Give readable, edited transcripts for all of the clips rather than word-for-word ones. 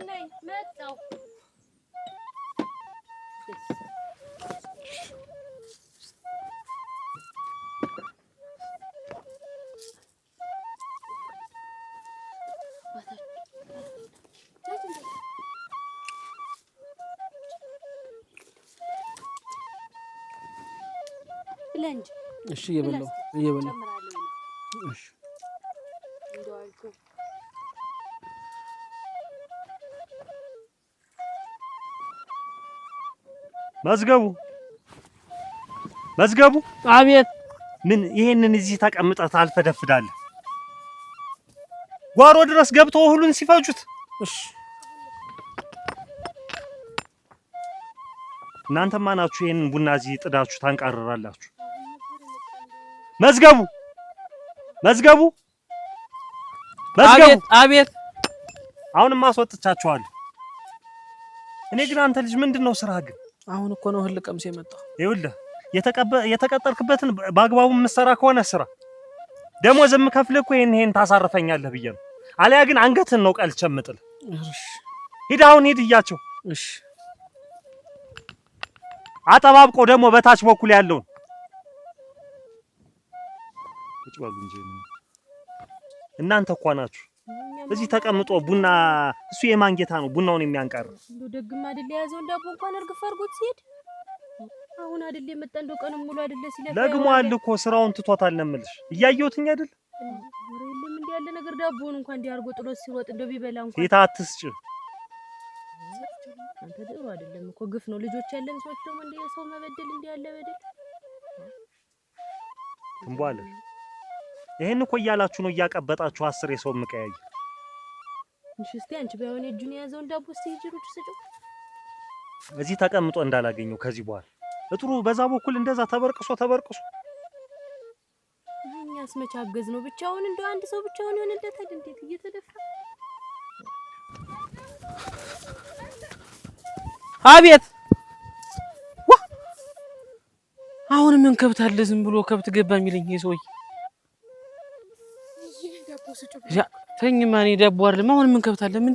ነኝ መጣው ብለንጅ እሺ እየበላው እሺ እንደዋልኩ መዝገቡ አቤት ምን ይሄንን እዚህ ተቀምጠህ አልፈደፍዳለህ ጓሮ ድረስ ገብተው ሁሉን ሲፈጁት እሺ እናንተማ ናችሁ ይሄንን ቡና እዚህ ጥዳችሁ ታንቃርራላችሁ መዝገቡ አቤት አሁንማ አስወጥቻችኋለሁ እኔ ግን አንተ ልጅ ምንድነው ስራ ግን አሁን እኮ ነው ህልቀምስ የመጣው ይኸውልህ የተቀጠርክበትን በአግባቡ የምትሰራ ከሆነ ስራ ደሞዝ የምከፍልህ እኮ ይሄን ታሳርፈኛለህ ብዬ ነው አለያ ግን አንገትህን ነው ቀልቼ የምጥል እሺ ሂድ እያቸው እሺ አጠባብቆ ደግሞ በታች በኩል ያለውን እጭባሉ እንጂ እናንተ እኮ ናችሁ እዚህ ተቀምጦ ቡና እሱ የማን ጌታ ነው ቡናውን የሚያንቀር ደግማ አይደል ያዘው እንዳቦ እንኳን እርግፍ አድርጎት ሲሄድ አሁን አይደል የመጣ እንደው ቀንም ሙሉ አይደል ሲለፋ ለግሟል እኮ ስራውን ትቶታል ነው የምልሽ እያየሁትኝ አይደል ወሬልም እንዴ ያለ ነገር ዳቦውን እንኳን እንዲያርጎ ጥሎት ሲሮጥ እንደው ቢበላ እንኳን ፊት አትስጭ አንተ ጥሩ አይደለም እኮ ግፍ ነው ልጆች ያለን ሰዎች ደግሞ እንደ ሰው መበደል እንደ ያለ በደል እንቧለ ይሄን እኮ እያላችሁ ነው እያቀበጣችሁ 10 የሰው መቀያይ እሺ እስቲ አንቺ ባይሆን እጁን ያዘው እንዳቦ እስቲ ሂጅሩት ስጪው እዚህ ተቀምጦ እንዳላገኘው ከዚህ በኋላ እጥሩ በዛ በኩል እንደዛ ተበርቅሶ እኛስ መቻገዝ ነው ብቻውን እንደው አንድ ሰው ብቻውን ይሆንለታል እንዴት እየተደፋ አቤት አሁን ምን ከብት አለ ዝም ብሎ ከብት ገባ የሚለኝ ይሰውይ ያ ተኝ ማን ዳቦ አይደለም አሁን ምን ከብት አለ ምን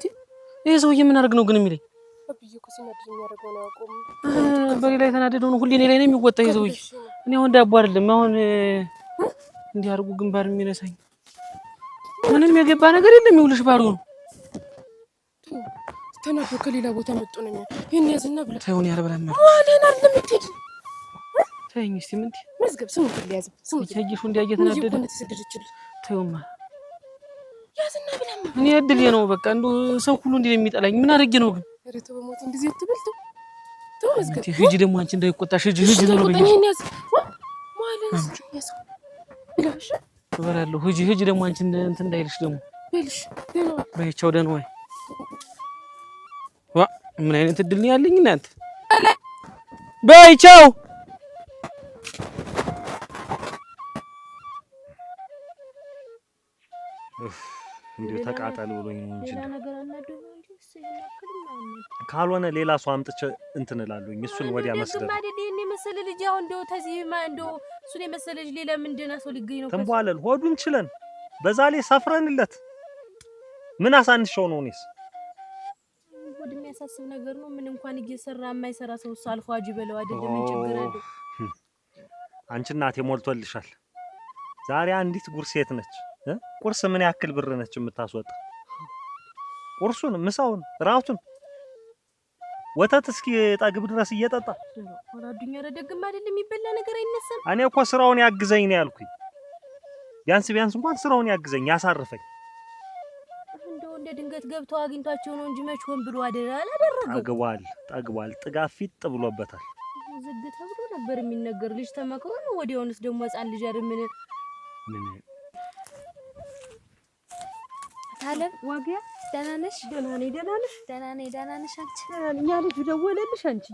ይሄ ሰውዬ ምን አድርግ ነው ግን የሚለኝ አብዬ ሲናደድ የሚያደርገው ነው ያቆም በሌላ የተናደደው ነው ሁሌ እኔ ላይ ነው የሚወጣ ይሄ ሰውዬ እኔ አሁን ዳቦ አይደለም አሁን እንዲህ አድርጉ ግንባር የሚነሳኝ ምንም የገባ ነገር የለም ይውልሽ ባሩ ነው ተናዶ ከሌላ ቦታ መጥቶ ነው ይሄን ያዝና ብለ ታዩን ያለበላማ ዋለና ለምትሄድ ታይኝ እስቲ ምን መዝገብ ስሙ ያዝ ስሙ ይሄጅሽ እንዲያ እየተናደደ ታዩማ ያዝና ብለማ እኔ እድል ነው በቃ እንደው ሰው ሁሉ እንዲህ የሚጠላኝ ምን አድርጌ ነው ግን ረተ በሞት እንደዚህ ትበልቶ ተው መዝገብ ሂጂ ደግሞ አንቺ እንዳይቆጣሽ ሂጂ ነው በይኝ ያዝ ማለት ያዝ ብለሽ ወራለሁ ሂጂ ደግሞ አንቺ እንትን እንዳይልሽ ደግሞ በልሽ ደህና በይቻው ደህና ወይ ዋ ምን አይነት እድል ነው ያለኝ እናንተ በይቻው እንዴ ተቃጠል ብሎኝ ነው እንጂ ካልሆነ ሌላ ሰው አምጥቼ እንትን እላለሁኝ እሱን ወዲያ መስደር ማደድ የኔ መሰለ ልጅ አሁን እንደው ተዚህ እንደው እሱን የመሰለ ልጅ ሌላ ምንድና ሰው ሊገኝ ነው ተንቧለል ሆዱን ችለን በዛ ላይ ሰፍረንለት ምን አሳንሽው ነው እኔስ ሆድ የሚያሳስብ ነገር ነው ምን እንኳን እየሰራ የማይሰራ ሰው ሳልፎ አጅ በለው አይደለም ምን ችግር አለ አንቺ እናቴ ሞልቶልሻል ዛሬ አንዲት ጉርስ የት ነች ቁርስ ምን ያክል ብር ነች የምታስወጣ ቁርሱን ምሳውን ራቱን ወተት እስኪ ጠግብ ድረስ እየጠጣ ወራዱኛ ረደግም አይደለም የሚበላ ነገር አይነሳም እኔ እኮ ስራውን ያግዘኝ ነው ያልኩኝ ቢያንስ እንኳን ስራውን ያግዘኝ ያሳርፈኝ እንደው እንደ ድንገት ገብተው አግኝቷቸው ነው እንጂ መች ሆን ብሎ አላደረገው ጠግቧል ጥጋፊት ብሎበታል ዝግ ተብሎ ነበር የሚነገር ልጅ ተመክሮ ነው ወዲያውንስ ደግሞ ህፃን ልጅ አይደል ምን ታለም ዋጊያ ደህና ነሽ? ደህና ነሽ አንቺ? እኛ ልጅ ደወለልሽ አንቺ?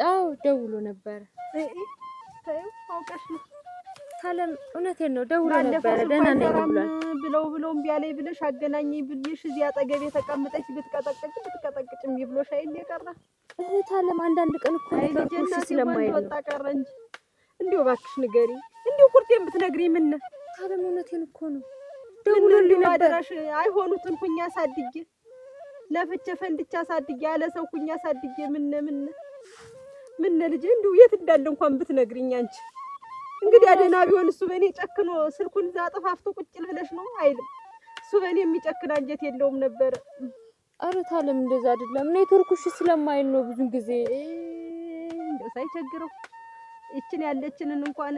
አዎ ደውሎ ነበር። ታዩ አውቀሽ ነው ታለም እውነቴን ነው ደውሎ ነበር። ደህና ነኝ ብለው እምቢ አለኝ ብለሽ አገናኝ ብልሽ እዚህ አጠገቤ ተቀምጠሽ ብትቀጠቅጭም ይብሎሽ አይል የቀረ ታለም አንዳንድ ቀን እኮ ልጅና ስለማይል ወጣ ቀረ እንጂ እንዴው እባክሽ ንገሪ እንዴው ቁርጤን ብትነግሪ ምን ታለም እውነቴን እኮ ነው ደውሎልኝ ነበር። አይሆኑትን ኩኛ ሳድጌ ለፍቼ ፈንድቻ አሳድጌ ያለ ሰው ኩኛ አሳድጌ ምን ልጅ እንደው የት እንዳለ እንኳን ብትነግሪኝ አንቺ እንግዲህ አደና ቢሆን እሱ በእኔ ጨክኖ ስልኩን ዛጥፋፍቶ ቁጭል ብለሽ ነው አይልም እሱ በእኔ የሚጨክን አንጀት የለውም ነበር ኧረ ታለም እንደዛ አይደለም ኔትወርኩሽ ስለማይል ነው ብዙ ጊዜ እንደው ሳይቸግረው እቺን ያለችንን እንኳን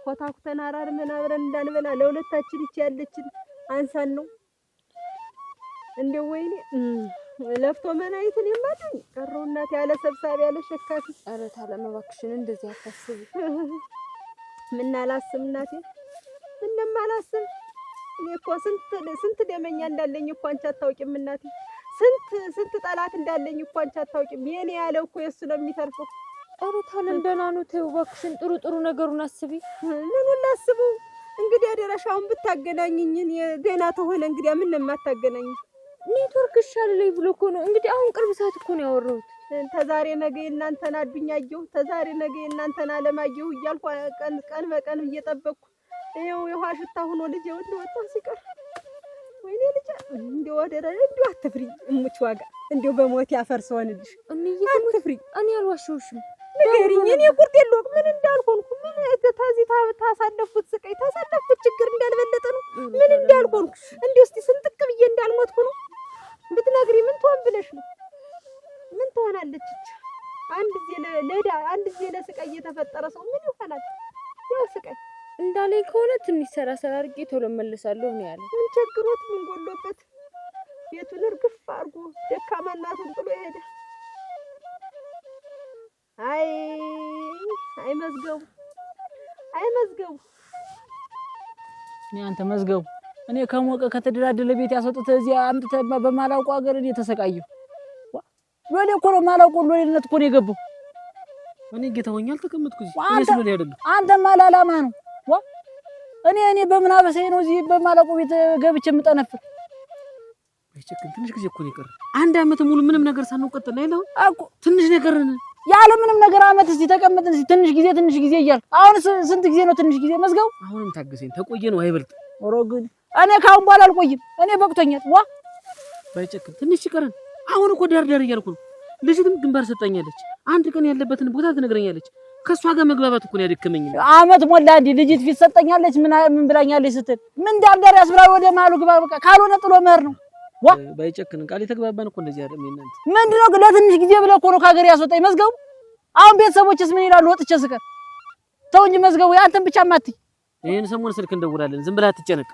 ኮታኩተን አራርመን አብረን እንዳንበላ ለሁለታችን እቺ ያለችን አንሳን ነው እንደው ወይኔ ለፍቶ መናይትን የማደኝ ቀረው እናት ያለ ሰብሳቢ ያለ ሸካፊ ኧረ ታለም እባክሽን እንደዚህ አታስቢ ምን አላስብ እናቴ ምንም አላስብ እኔ እኮ ስንት ደመኛ እንዳለኝ እኮ አንቺ አታውቂም እናቴ ስንት ጠላት እንዳለኝ እኮ አንቺ አታውቂም የኔ ያለው እኮ የሱ ነው የሚተርፈው ኧረ ታለም ደህና ነው ተይው እባክሽን ጥሩ ነገሩን አስቢ ምኑን ላስበው እንግዲህ አደረሻውን ብታገናኝኝ ደህና ተሆነ እንግዲህ ምን የማታገናኝ ኔትወርክ ይሻለኝ ብሎ እኮ ነው እንግዲህ አሁን ቅርብ ሰዓት እኮ ነው ያወራሁት ተዛሬ ነገ እናንተና አዱኛየሁ ተዛሬ ነገ እናንተና አለማየሁ እያልኩ ቀን በቀን እየጠበቅኩ ይኸው የውሃ ሽታ ሆኖ ልጄ ወጣ ሲቀር ወይኔ ልጄ እንደው ወደረ እንደው አትፍሪ እሙች ዋጋ እንደው በሞት ያፈርሰውንልሽ አትፍሪ እኔ አልዋሸሁሽም ንገሪኝ እኔ ቁርጥ የለውም ምን እንዳልሆንኩ ምን ተዚህ ታሳለፍኩት ስቃይ ታሳለፍኩት ችግር እንዳልበለጠ ነው ምን እንዳልሆንኩ እንደው እስቲ ስንጥቅ ብዬ እንዳልሞትኩ ነው ብትነግሪ ምን ትሆን ብለሽ ነው ምን ትሆናለች አንድ ጊዜ ለስቃይ እየተፈጠረ ሰው ምን ይሆናል ያው ስቃይ እንዳለኝ ከሆነ ትንሽ ሰራ አድርጌ ቶሎ መልሳለሁ ነው ያለ ምን ቸግሮት ምን ጎሎበት ቤቱን እርግፍ አድርጎ ደካማ እናቱን ጥሎ ሄደ አይ መዝገቡ አንተ መዝገቡ እኔ ከሞቀ ከተደላደለ ቤት ያስወጣተ እዚህ አምጥተህ በማላውቀው ሀገር እኔ ተሰቃየሁ ወለ እኮ ነው ማላውቀው ለሌለት እኮ ነው የገባው እኔ ጌታውኛል ተቀመጥኩ እዚህ እኔ አይደለም አንተ ማላላማ ነው እኔ በምን አበሰኝ ነው እዚህ በማላውቀው ቤት ገብቼ የምጠነፍር አይቸክም ትንሽ ጊዜ እኮ ነው የቀረ አንድ አመት ሙሉ ምንም ነገር ሳንቆጥል አይለው አቆ ትንሽ ነገር ያለ ምንም ነገር አመት እዚህ ተቀመጥን እዚህ ትንሽ ጊዜ እያል አሁን ስንት ጊዜ ነው ትንሽ ጊዜ መዝገቡ አሁንም ታገሰኝ ተቆየ ነው አይበልጥ ኦሮግን እኔ ካሁን በኋላ አልቆይም እኔ በቅቶኛል ባይቸክም ትንሽ ይቀረን አሁን እኮ ዳር እያልኩ ነው ልጅትም ግንባር ሰጣኛለች አንድ ቀን ያለበትን ቦታ ትነግረኛለች ከሷ ጋር መግባባት እኮ ነው ያደከመኝ አመት ሞላ እንዴ ልጅት ፊት ሰጣኛለች ምን ብላኛለች ስትል ምን ዳር ያስብራ ወደ ማሉ ግባ በቃ ካልሆነ ጥሎ መር ነው ባይቸክን ቃል የተግባባን እኮ እንደዚህ አይደለም እናንተ ምንድነው ለትንሽ ጊዜ ብለ እኮ ነው ከሀገር ያስወጣኝ መዝገቡ አሁን ቤተሰቦችስ ምን ይላሉ ወጥቼ ስቀር ተው እንጂ መዝገቡ አንተን ብቻ ማትይ ይሄን ሰሞን ስልክ እንደውላለን ዝም ብላ አትጨነቅ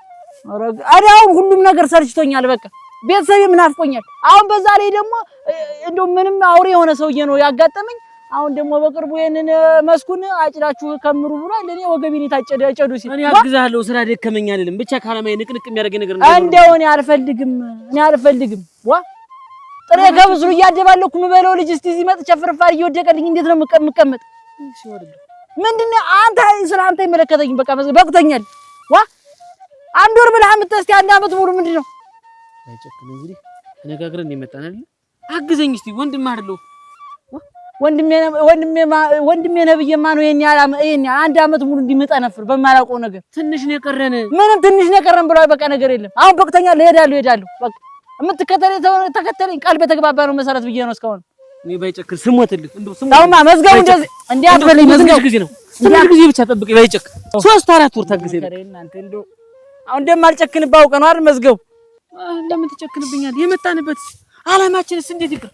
አሁን ሁሉም ነገር ሰርችቶኛል በቃ ቤተሰብ ምን አፍቆኛል አሁን በዛ ላይ ደግሞ እንደው ምንም አውሬ የሆነ ሰውዬ ነው ያጋጠመኝ አሁን ደግሞ በቅርቡ የነን መስኩን አጭዳችሁ ከምሩ ብሏል ለኔ ወገቤን ታጨደ ሲል እኔ አግዛለሁ ስራ ደከመኝ አይደለም ብቻ ካለማይ ንቅንቅ የሚያደርገኝ ነገር ነው እንደው እኔ አልፈልግም ጥሬ ከብዙ እያደባለኩ ምበለው ልጅ እስቲ እዚህ መጥቼ ፍርፋር እየወደቀልኝ እንዴት ነው የምቀመጥ እሺ ወደለ ምንድነው አንተ ስለ አንተ ይመለከተኝ በቃ በቅቶኛል አንድ ወር ብለህ አምጥተህ አንድ አመት ሙሉ ምንድነው አይጨክም እንግዲህ ተነጋግረን ይመጣን አይደል አግዘኝ እስቲ ወንድም አይደለው ወንድሜ ነብዬማ ነው የኛ አንድ አመት ሙሉ እንዲመጣነፍር በማላውቀው ነገር ትንሽ ነው የቀረን ምንም ትንሽ ነው የቀረን ብለው በቃ ነገር የለም አሁን በቅቶኛል እሄዳለሁ በቃ ተከተለኝ ቃል በተግባባ ነው መሰረት ብዬ ነው እስካሁን እኔ ባይጨክር ስሞትልህ እንደው ስሞት መዝገቡ እንደዚህ አትበለኝ መዝገቡ ጊዜ ነው ትንሽ ጊዜ ብቻ ጠብቀኝ ባይጨክ 3-4 ወር ታግዘኝ እናንተ እንደው አሁን እንደማልጨክን ባውቀ ነው አይደል መዝገቡ ለምን ትጨክንብኛል የመጣንበት አላማችንስ እንዴት ይቅር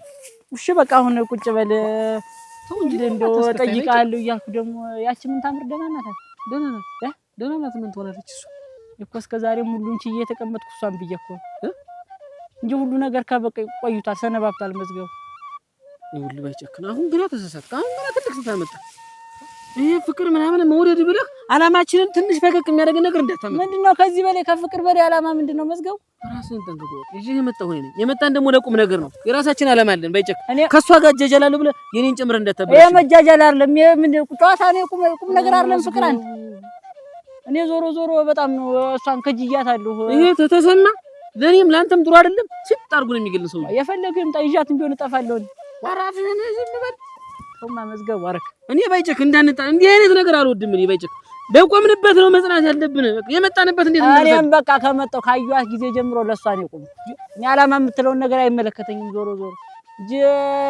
እሺ በቃ አሁን ቁጭ በል ተው እንጂ እንደው ጠይቃለሁ እያልኩ ደግሞ ያቺ ምን ታምር ደህና ናት ምን ትሆናለች እሱ እኮ እስከ ዛሬ ሙሉን ችዬ የተቀመጥኩ እሷን ብዬ እኮ እንጂ ሁሉ ነገር ካበቀ ቆይቷል ሰነባብቷል መዝገቡ ይሁን ባይጨክን አሁን ግራ ተሳሳትክ አሁን ግራ ትልቅ ስታመጣ ይሄ ፍቅር ምናምን መውደድ ብለህ አላማችንን ትንሽ ፈቀቅ የሚያደርግ ነገር እንዳታመጣ ምንድነው ከዚህ በላይ ከፍቅር በላይ አላማ ምንድነው መዝገቡ ራስን ተንገቆ እሺ የመጣው ሆነ የመጣን ደግሞ ለቁም ነገር ነው የራሳችን አላማ አለን ባይጨክ ከሷ ጋር ጃጃላለሁ ብለህ የኔን ጭምር እንዳታበላሽ ይሄ መጃጃል አይደለም ምን ጨዋታ ነው ቁም ነገር አይደለም ፍቅር አንተ እኔ ዞሮ በጣም ነው እሷን ከጅያታለሁ ይሄ ተተሰማ ለኔም ላንተም ጥሩ አይደለም ሲጣርጉ ነው የሚገል ሰው የፈለገም ታይዣት እንዲሆን እጠፋለሁ ወራፍን እዚህ ንበል ተውማ መዝገቡ አረክ እኔ ባይጨክ እንዳንጣ እንዲህ አይነት ነገር አልወድም እኔ ባይጨክ በቆምንበት ነው መጽናት ያለብን። የመጣንበት እንዴት ነው? እኔም በቃ ከመጣሁ ካዩት ጊዜ ጀምሮ ለሷ ነው ቆም። እኔ አላማ የምትለውን ነገር አይመለከተኝም። ዞሮ ዞሮ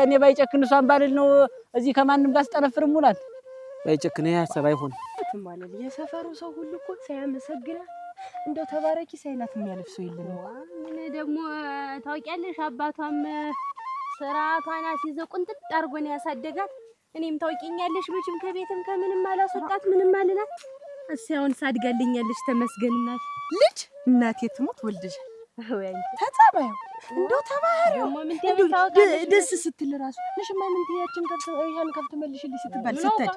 እኔ ባይጨክን እሷን ባልል ነው እዚህ ከማንም ጋር ስጠነፍር ሙላት ባይጨክን ያሰብ አይሆን ማለት የሰፈሩ ሰው ሁሉ እኮ ሳያመሰግናት እንደው ተባረኪ ሳይላት የሚያልፍ ሰው የለም። ምን ደግሞ ታውቂያለሽ፣ አባቷም ስራቷን አስይዘው ቁንጥጥ አድርጎ ነው ያሳደጋት። እኔም ታውቂኛለሽ መቼም ከቤትም ከምንም አላስወጣት ምንም አልላት። እሷውን ሳድጋልኛለሽ ተመስገንናት። ልጅ እናቴ ትሞት ወልደሻል። ተጸባዩ እንደው ተባህሪው ደስ ስትል ራሱ ነሽማ ምን ትያችን ከብት ይሄን ከብት መልሽልኝ ስትባል ስትል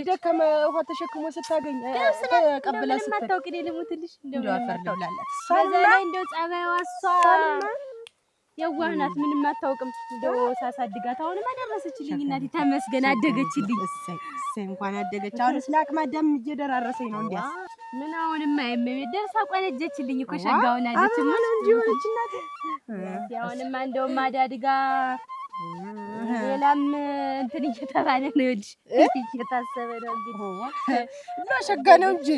ደከመ ውሃ ተሸክሞ ስታገኝ ተቀብላ ስትል ታውቂ ልሙትልሽ እንደው አፈርተውላላት በዛ ላይ እንደው ጸባይዋ እሷ የዋህ ናት፣ ምንም አታውቅም። እንደው ሳሳድጋት አሁንም አደረሰችልኝ እናቴ ተመስገን፣ አደገችልኝ። እሰይ እንኳን አደገች። አሁንስ ለአቅመ አዳም እየደራረሰኝ ነው። እንዲያስ ምን አሁንም አይመም ደርሳ ቆነጀችልኝ እኮ ሸጋውን አለች። ምን እንጂ ሆነች እናቴ። አሁንም እንደውም አዳድጋ ሌላም እንትን እየተባለ ነው ይልሽ እየታሰበ ነው እንግዲህ እና ሸጋ ነው እንጂ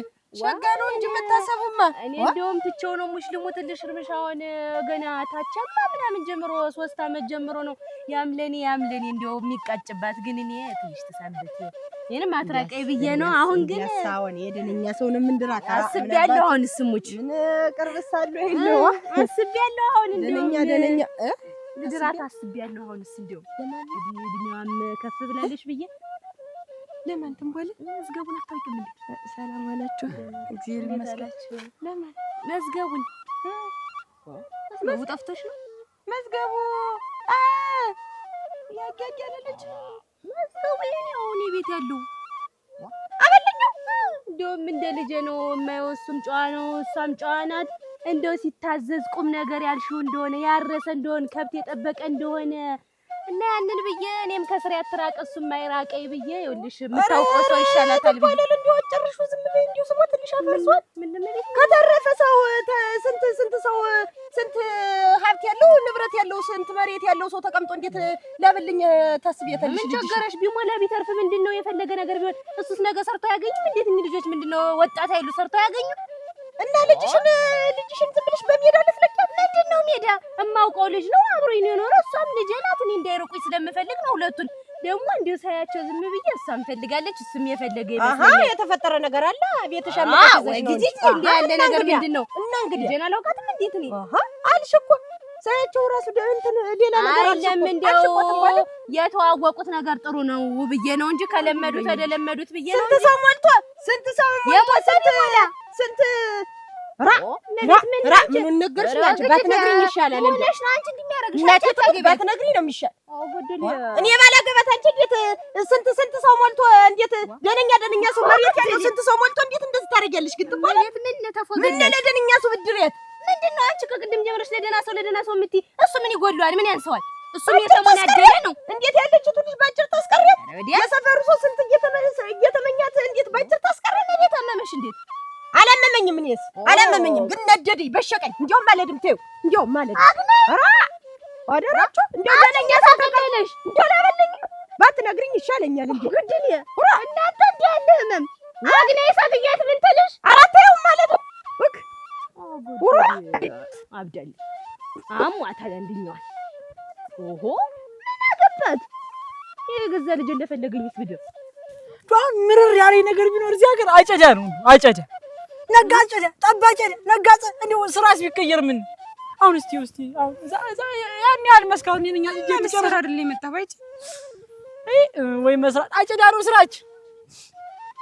መታሰቡማ። እኔ እንደውም ትቼው ነው ሙሽ ልሞትልሽ እርምሻውን ገና ታቻማ ምናምን ጀምሮ 3 አመት ጀምሮ ነው ያምለኔ እንደው የሚቃጭባት። ግን እኔ ትንሽ ተሳንበት እኔንም አትራቀይ ብዬ ነው። አሁን ግን ያሳውን የደንኛ ሰውንም እንድራት አስቤያለሁ። አሁን ስሙች ምን ቅርብሳለሁ ይለው አስቤያለሁ። አሁን እንደው ደነኛ ልድራት አስቤያለሁ። አሁንስ እንደው እድሜዋም ከፍ ብላለሽ ብዬ ለማን ትንበል መዝገቡን አታውቂም እንዴ? ሰላም አላችሁ? እግዚአብሔር ይመስገን። ለማን መዝገቡን ጠፍተሽ ነው? መዝገቡ ያጋጋለች መዝገቡ የኔው እኔ ቤት ያለው አበለኛው እንደውም እንደ ልጄ ነው የማየው። እሱም ጨዋ ነው እሷም ጨዋ ናት። እንደው ሲታዘዝ ቁም ነገር ያልሽው እንደሆነ ያረሰ እንደሆነ ከብት የጠበቀ እንደሆነ እና ያንን ብዬ እኔም ከስራ ያትራቀ እሱም ማይራቀይ ብዬ ይኸውልሽ የምታውቀው ሰው ይሻላታል ብዬ እንደው አጨርሹ ዝም ብዬ እንደው ስሞት ትንሽ አፈርሷል። ከተረፈ ሰው ስንት ሰው ስንት ሀብት ያለው ንብረት ያለው ስንት መሬት ያለው ሰው ተቀምጦ እንዴት ለብልኝ ታስቢያለሽ? ምን ቸገረሽ? ቢሞላ ቢተርፍ ምንድነው የፈለገ ነገር ቢሆን እሱስ ነገ ሰርቶ ያገኝም። እንዴት እኒ ልጆች ምንድነው ወጣት አይሉ ሰርቶ ያገኙ እና ልጅሽን ዝም ብለሽ በሜዳ ልትለቂያት? ምንድነው ሜዳ? እማውቀው ልጅ ነው አብሮኝ ነው የኖረው። እሷም ልጄ ናት። እኔ እንዳይርቁኝ ስለምፈልግ ነው። ሁለቱን ደግሞ እንዲሁ ሳያቸው ዝም ብዬ እሷም ፈልጋለች እሱም የፈለገ ይመስለኛል። የተፈጠረ ነገር አለ ቤትሽ አመጣዘሽ ነው እንጂ እንዴ ያለ ነገር ምንድነው? እና እንግዲህ ጀና አላውቃትም። እንዴት ነው አልሽ እኮ ሳያቸው ራሱ እንትን ሌላ ነገር አይደለም። እንደው የተዋወቁት ነገር ጥሩ ነው ብዬ ነው እንጂ ከለመዱት ወደለመዱት ብዬ ነው። ስንት ሰው ሞልቷል። ስንት ምን ነገርሽ? አንቺ ባትነግሪኝ ይሻላል። እንደሽ ነው አንቺ እንደሚያረግሽ ባትነግሪኝ ነው የሚሻል። እኔ ባላገባት አንቺ እንዴት ስንት ሰው ሞልቶ እንዴት ደነኛ ሰው መሬት ያለው ስንት ሰው ሞልቶ እንዴት እንደዚህ ታደርጊያለሽ? ግን ትባለት ምን ለደነኛ ሰው ብድሬት ምንድነው? አንቺ ከቅድም ጀምረሽ ለደና ሰው የምትይ እሱ ምን ይጎድሏል? ምን ያንሰዋል? እሱም የተመናደለ ነው። እንዴት ያለችው ልጅ ባጭር ታስቀረት? የሰፈሩ ሰው ስንት እየተመኛት እንዴት ባጭር ታስቀረት? እንዴት ታመመሽ? እንዴት አላመመኝም። እኔስ አላመመኝም፣ ግን ነደደኝ፣ በሸቀኝ። እንደውም ማለድም ተይው፣ እንደውም ማለድ አደራችሁ እንደው ደነኛ ሰው ተቀለሽ እንደው ላበለኝ ባትነግሪኝ ይሻለኛል እንጂ ግድል እናንተ እንዴ ያለ ህመም አግኔ ሰብያት ምን ትልሽ? አራተው ማለት ወክ አብዳል አሟታል እንድኛው ኦሆ ምን አገባት? የገዛ ልጅ እንደፈለገኝስ ብድር አሁን ምርር ያለ ነገር ቢኖር እዚህ ሀገር አጨዳ ነው። አጨዳ ነጋጨዳ ጠባጨዳ ነጋጨ እንደው ስራስ ቢቀየር ምን አሁን እስቲ አሁን ያን ያህል መስካው እኔኛ ልጅ መስራት አይደል የመጣ ባይጭ ወይ መስራት አጨዳ ነው ስራች።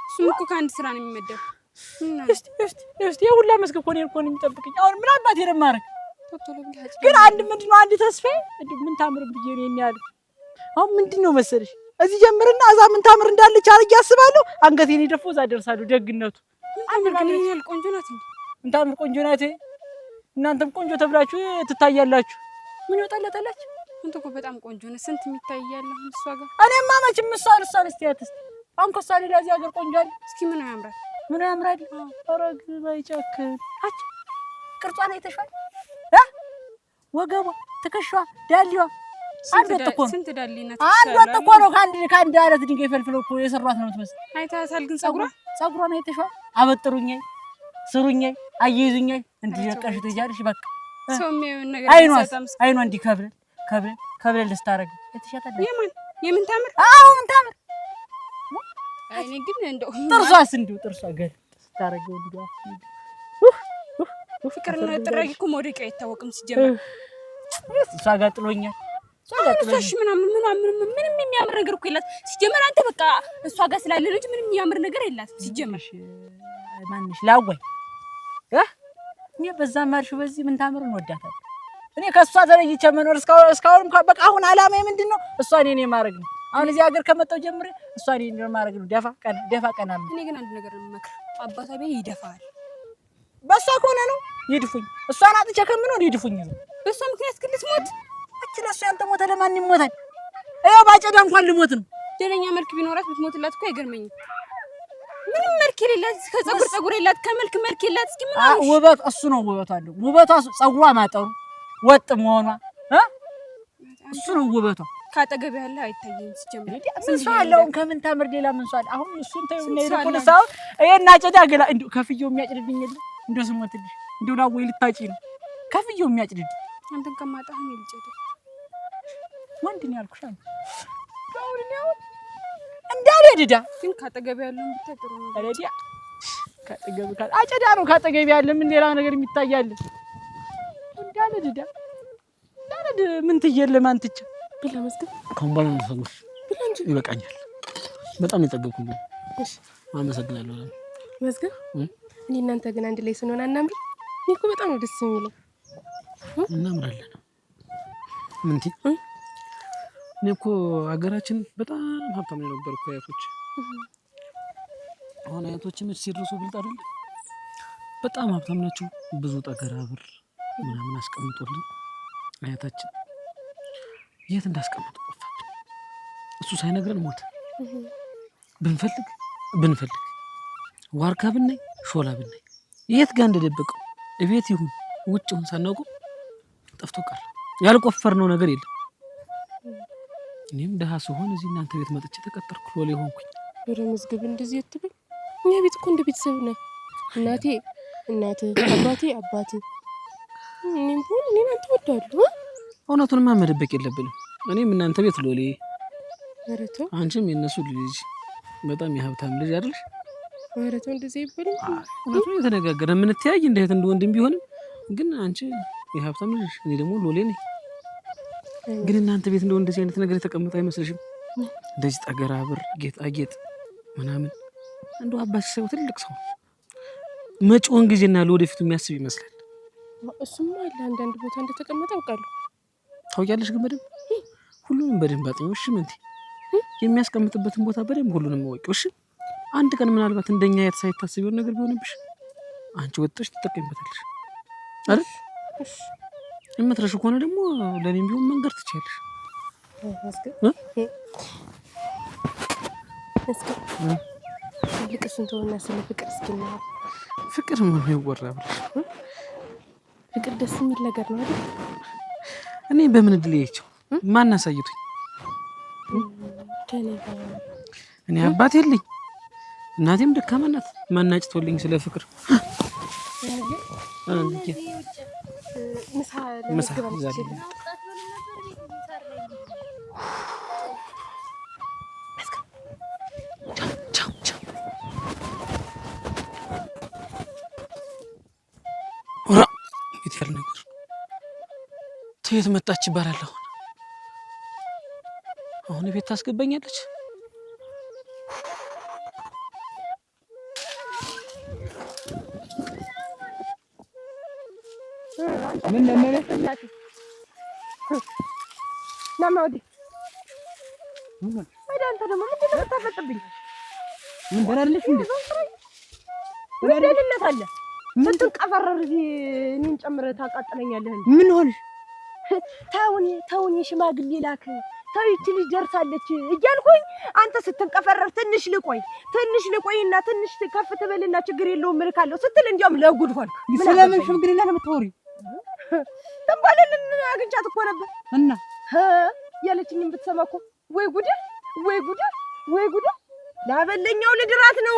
እሱም እኮ ከአንድ ስራ ነው የሚመደብ። እስቲ የሁላ መስክ እኮ ነው የሚጠብቅኝ። አሁን ምን አባቴ ደማረክ ግን አንድ ምንድነው አንድ ተስፋዬ እንዴ ምን ታምር ብዬ ነው የሚያል። አሁን ምንድነው መሰለሽ እዚህ ጀምርና እዛ ምን ታምር እንዳለች አርግ ያስባለሁ። አንገቴን ይደፎ እዛ ደርሳለሁ። ደግነቱ አምርግልኛል። ቆንጆ ናት እንዴ? ምን ታምር ቆንጆ ናት። እናንተም ቆንጆ ተብላችሁ ትታያላችሁ። ምን ይወጣለታላች? አንተ እኮ በጣም ቆንጆ ነህ። ስንት የሚታያል አሁን እሷ ጋር። እኔማ መቼም እሷን እስቲ ያትስ አሁን ከሷ ሌላ እዚህ ሀገር ቆንጆ አለ? እስኪ ምን ያምራል? ምን ያምራል? አረግ ባይጨክን አጭ ቅርጿን አይተሻል? ወገቧ፣ ትከሻዋ፣ ዳሊዋ አንድ ወጥ እኮ ነው። ስንት ዳሊ ናት? አንድ ወጥ እኮ ነው። ከአንድ አይነት ድንጋይ ፈልፍለው እኮ የሰሯት ነው የምትመስል። አይታታል ግን ጸጉሯ ፀጉሯን አይተሽዋል? አበጥሩኛል፣ ስሩኛል፣ አያይዙኛል እንዲህ ነቀሽ ትያለሽ። በቃ ሰው የሚያየውን ነገር አይኗ እንዲህ ከብለን ልስታረግ የተሻታለ የምን ታምር? አዎ ምን ታምር? እኔ ግን እንደው ጥርሷስ እንዲሁ ጥርሷ ገል ስታረገው እንዲሁ ፍቅርና ጥራጊ እኮ መውደቂያ አይታወቅም ሲጀመር። እሷ ጋር ጥሎኛል። እሷሽ ምንም የሚያምር ነገር እኮ የላት ሲጀመር። አንተ በቃ እሷ ጋር ስላለ ልጅ ምንም የሚያምር ነገር የላት ሲጀመር። ማንሽ ላወይ እኔ በዛ ማርሽ በዚህ ምን ታምር እንወዳታለን። እኔ ከእሷ ተለይቼ መኖር እስካሁን በቃ አሁን አላማዬ ምንድን ነው? እሷ እኔን ማድረግ ነው። አሁን እዚህ ሀገር ከመጣሁ ጀምሬ እሷ እኔን ማድረግ ነው። ደፋ ቀና ነው። እኔ ግን አንድ ነገር ነው የምመክር፣ አባቷ ቤት ይደፋል። በሷ ከሆነ ነው ይድፉኝ። እሷን አጥቼ ከምኖር ይድፉኝ ነው። በሷ ምክንያት ግን ልትሞት እቺ ለሷ ያልተሞተ ለማን ይሞታል? ይኸው ባጨዳ እንኳን ልሞት ነው። ደረኛ መልክ ቢኖራት ብትሞትላት እኮ አይገርመኝም። ምንም መልክ የሌላት ከፀጉር የላት ከመልክ መልክ የላት። እስኪ ምን አሁን ውበት እሱ ነው ውበቷ አለው። ውበቷ ፀጉሯ ማጠሩ ወጥ መሆኗ እሱ ነው ውበቷ። ካጠገብ ያለ አይታየም ሲጀምር። ምን ሰው አለውን ከምን ታምር ሌላ ምን ሰው አለ? አሁን እሱን ተይውና ይልቁን ሰው ይሄን አጨዳ ገላ እንዴ ከፍየው የሚያጭድብኝ የለ እንደው ስሞትልሽ እንደው ላወይ ልታጪ ነው ከፍየው የሚያጭድብኝ። አንተን ከማጣህ ነው ልጨድ ወንድ ነው ያልኩሽ አንተ አሁን ነው እንዳለ ድዳ ግን ካጠገብ ያለው ብትጠሩ ነው አለዲያ ካጠገብ አጨዳ ነው ካጠገብ ያለ ምን ሌላ ነገር የሚታያል? እንዳለ ድዳ እንዳለ ምን ትየለ ማን ትቻ ብላ መስገብ ኮምባላ ነው ሰው ይበቃኛል። በጣም የጠገብኩኝ። እሺ አመሰግናለሁ። መስገብ እኔ እናንተ ግን አንድ ላይ ስንሆን አናምር? እኔ እኮ በጣም ነው ደስ የሚለው። እናምራለን። ምንቲ እኔ እኮ ሀገራችን በጣም ሀብታም ነው ነበርኩ። አያቶች አሁን አያቶችም ሲደርሱ ብልጥ አይደል? በጣም ሀብታም ናቸው። ብዙ ጠገራ ብር ምናምን አስቀምጦልን አያታችን የት እንዳስቀምጡ ጠፋብን። እሱ ሳይነግረን ሞተ። ብንፈልግ ዋርካ ብናይ ሾላ ብናይ የት ጋር እንደደበቀው እቤት ይሁን ውጭውን ሳናውቀው ጠፍቶ ቀረ። ያልቆፈርነው ነገር የለም። እኔም ደሃ ስሆን እዚህ እናንተ ቤት መጥቼ ተቀጠርኩ። ሎሌ ሆንኩኝ። ወደ መዝገብ እንደዚህ አትበል። እኛ ቤት እኮ እንደ ቤተሰብ ነህ። እናቴ አባቴ አባቴ እኔም ሆነ እኔን አንተ ወዳለሁ። እውነቱንማ መደበቅ የለብንም። እኔም እናንተ ቤት ሎሌ፣ ወረቶ አንቺም የነሱ ልጅ፣ በጣም የሀብታም ልጅ አይደልሽ? ወረቶ እንደዚህ ይበልኝ። እውነቱን የተነጋገረ ምን ተያይ እንደ እህት እንደ ወንድም ቢሆንም ግን አንቺ የሀብታም ልጅ እኔ ደግሞ ሎሌ ነኝ። ግን እናንተ ቤት እንደው እንደዚህ አይነት ነገር የተቀመጠ አይመስልሽም? እንደዚህ ጠገራ ብር ጌጣጌጥ ምናምን እንደው አባትሽ ሰው ትልቅ ሰው መጪውን ጊዜና ለወደፊቱ የሚያስብ ይመስላል። እሱማ አለ አንዳንድ ቦታ እንደተቀመጠ አውቃለሁ። ታውቂያለሽ? ግን በደንብ ሁሉንም በደንብ አጥኚው። እሺ ምንቴ የሚያስቀምጥበትን ቦታ በደንብ ሁሉንም ወቂው። እሺ አንድ ቀን ምናልባት እንደኛ ሳይታሰብ የሆነ ነገር ቢሆንብሽ አንቺ ወጥተሽ ትጠቀሚበታለሽ አይደል? እሺ የምትረሺው ከሆነ ደግሞ ለኔም ቢሆን መንገር ትችያለሽ። ልቅ እሱን ተወውና ስለ ፍቅር እስኪ እናወራ። ፍቅር ምን ይወራ ብለሽ? ፍቅር ደስ የሚል ነገር ነው አይደል? እኔ በምን እድል ይሄቸው ማን አሳይቶኝ? እኔ አባት የለኝ እናቴም ደካማ ናት። ማናጭቶልኝ ስለ ፍቅር ምሳ የት ያለ ነገር ተየት መጣች ይባላል። አሁን ቤት ታስገባኛለች። ምን ለምን ናማውዲ አንተ ደግሞ ምንድን ነው የምታፈጥብኝ? ምን ደራለሽ እንዴ? ምን ደህንነት አለ? ምን ትንቀፈረር እኔን ጨምረህ ታቃጥለኛለህ እንዴ? ምን ሆነሽ? ተውኝ ሽማግሌ ላክ ተው ይቺ ልጅ ደርሳለች እያልኩኝ አንተ ስትንቀፈረር ትንሽ ልቆይና ትንሽ ከፍ ትበልና ችግር የለውም እልካለሁ ስትል እንዲያውም ለጉድ ሆንክ። ስለምን ሽምግልና ነው የምታወሪው? ተንባለልን አግኝቻት እኮ ነበር እና ያለችኝም ብትሰማ እኮ ወይ ጉድ ላበለኛው ልድራት ነው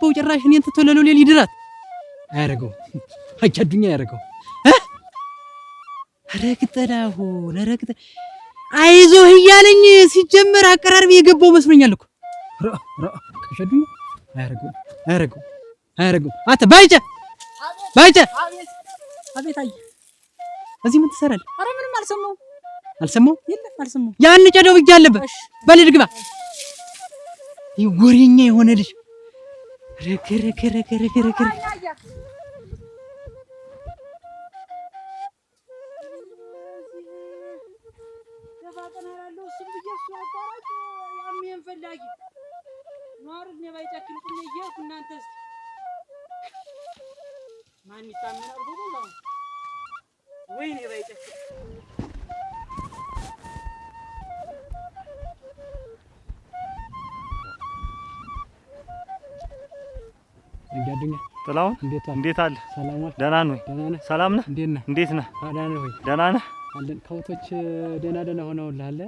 የገባው ጭራሽ እኔን ትቶ ለሎሌ ሊድራት አያረገው አቻዱኛ አያረገው ረግጠላሁ ለረግጠ አይዞህ እያለኝ ሲጀመር አቀራርብ የገባው መስሎኛል እኮ ከሸዱኝ አያረገው አተ ባይጨ አቤት አይ እዚህ ምን ትሰራለህ? ኧረ ምንም አልሰማሁም የለም አልሰማሁም ያን ጨደው ብቻ አለበት በል ግባ ይወሬኛ የሆነ ልጅ ረከረ ማን ይታመናል ጎበዛው ወይኔ ባይጨክ እንግዲህ ጥላውን እንዴት አለ? ደህና ነው? ሰላም ነህ? እንዴት ነህ? ደህና ነህ? አለን ከውቶች ደህና ሆነውልሃል?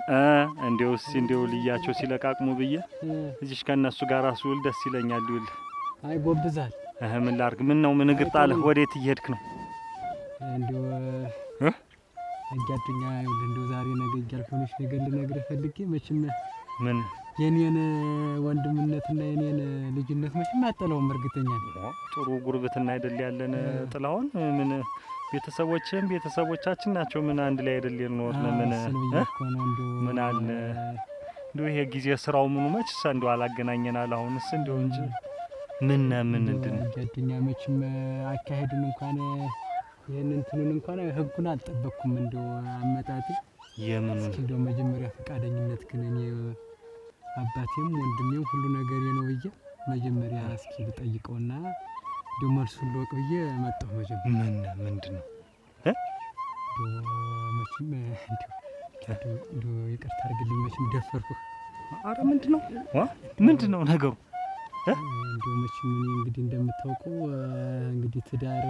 እንደው ልያቸው ሲለቃቅሙ ብዬ እዚሽ ከነሱ ጋር ስውል ደስ ይለኛል። ይውል አይ ጎብዛል። ምን ላድርግ? ምን ነው ምን እግር ጣለህ? ወዴት እየሄድክ ነው? እንደው አጋጥኛ ይውል እንደው ዛሬ ነገ እያልኩሽ ነገር ልነግርህ ፈልጌ መቼም ምን የኔን ወንድምነትና የኔን ልጅነት መቼም አጠላውም እርግጠኛ ነኝ። ጥሩ ጉርብትና አይደል ያለን ጥላውን? ምን ቤተሰቦቻችን ናቸው። ምን አንድ ላይ አይደል የኖር ነው? ምን አለ እንደው ይሄ ጊዜ ስራው ምኑ መችስ እንደው አላገናኘናል። አሁንስ እንደው እንጂ ምን እንድን አጋጥኛ መቼም አካሄዱን እንኳን ይሄንን እንትኑን እንኳን ህጉን አልጠበቅኩም። እንደው አመጣጤ የምኑን እንደው መጀመሪያ ፈቃደኝነት ግን እኔ አባቴም ወንድሜም ሁሉ ነገር ነው ብዬ መጀመሪያ እስኪ ልጠይቀውና እንደው መልሱን ልወቅ ብዬ መጣሁ። መጀመሪያ ምንድነው መቼም እንደው ይቅርታ አድርግልኝ መቼም ደፈርኩህ። ኧረ ምንድነው ነገሩ? እንደው መቼም እኔ እንግዲህ እንደምታውቀው እንግዲህ ትዳር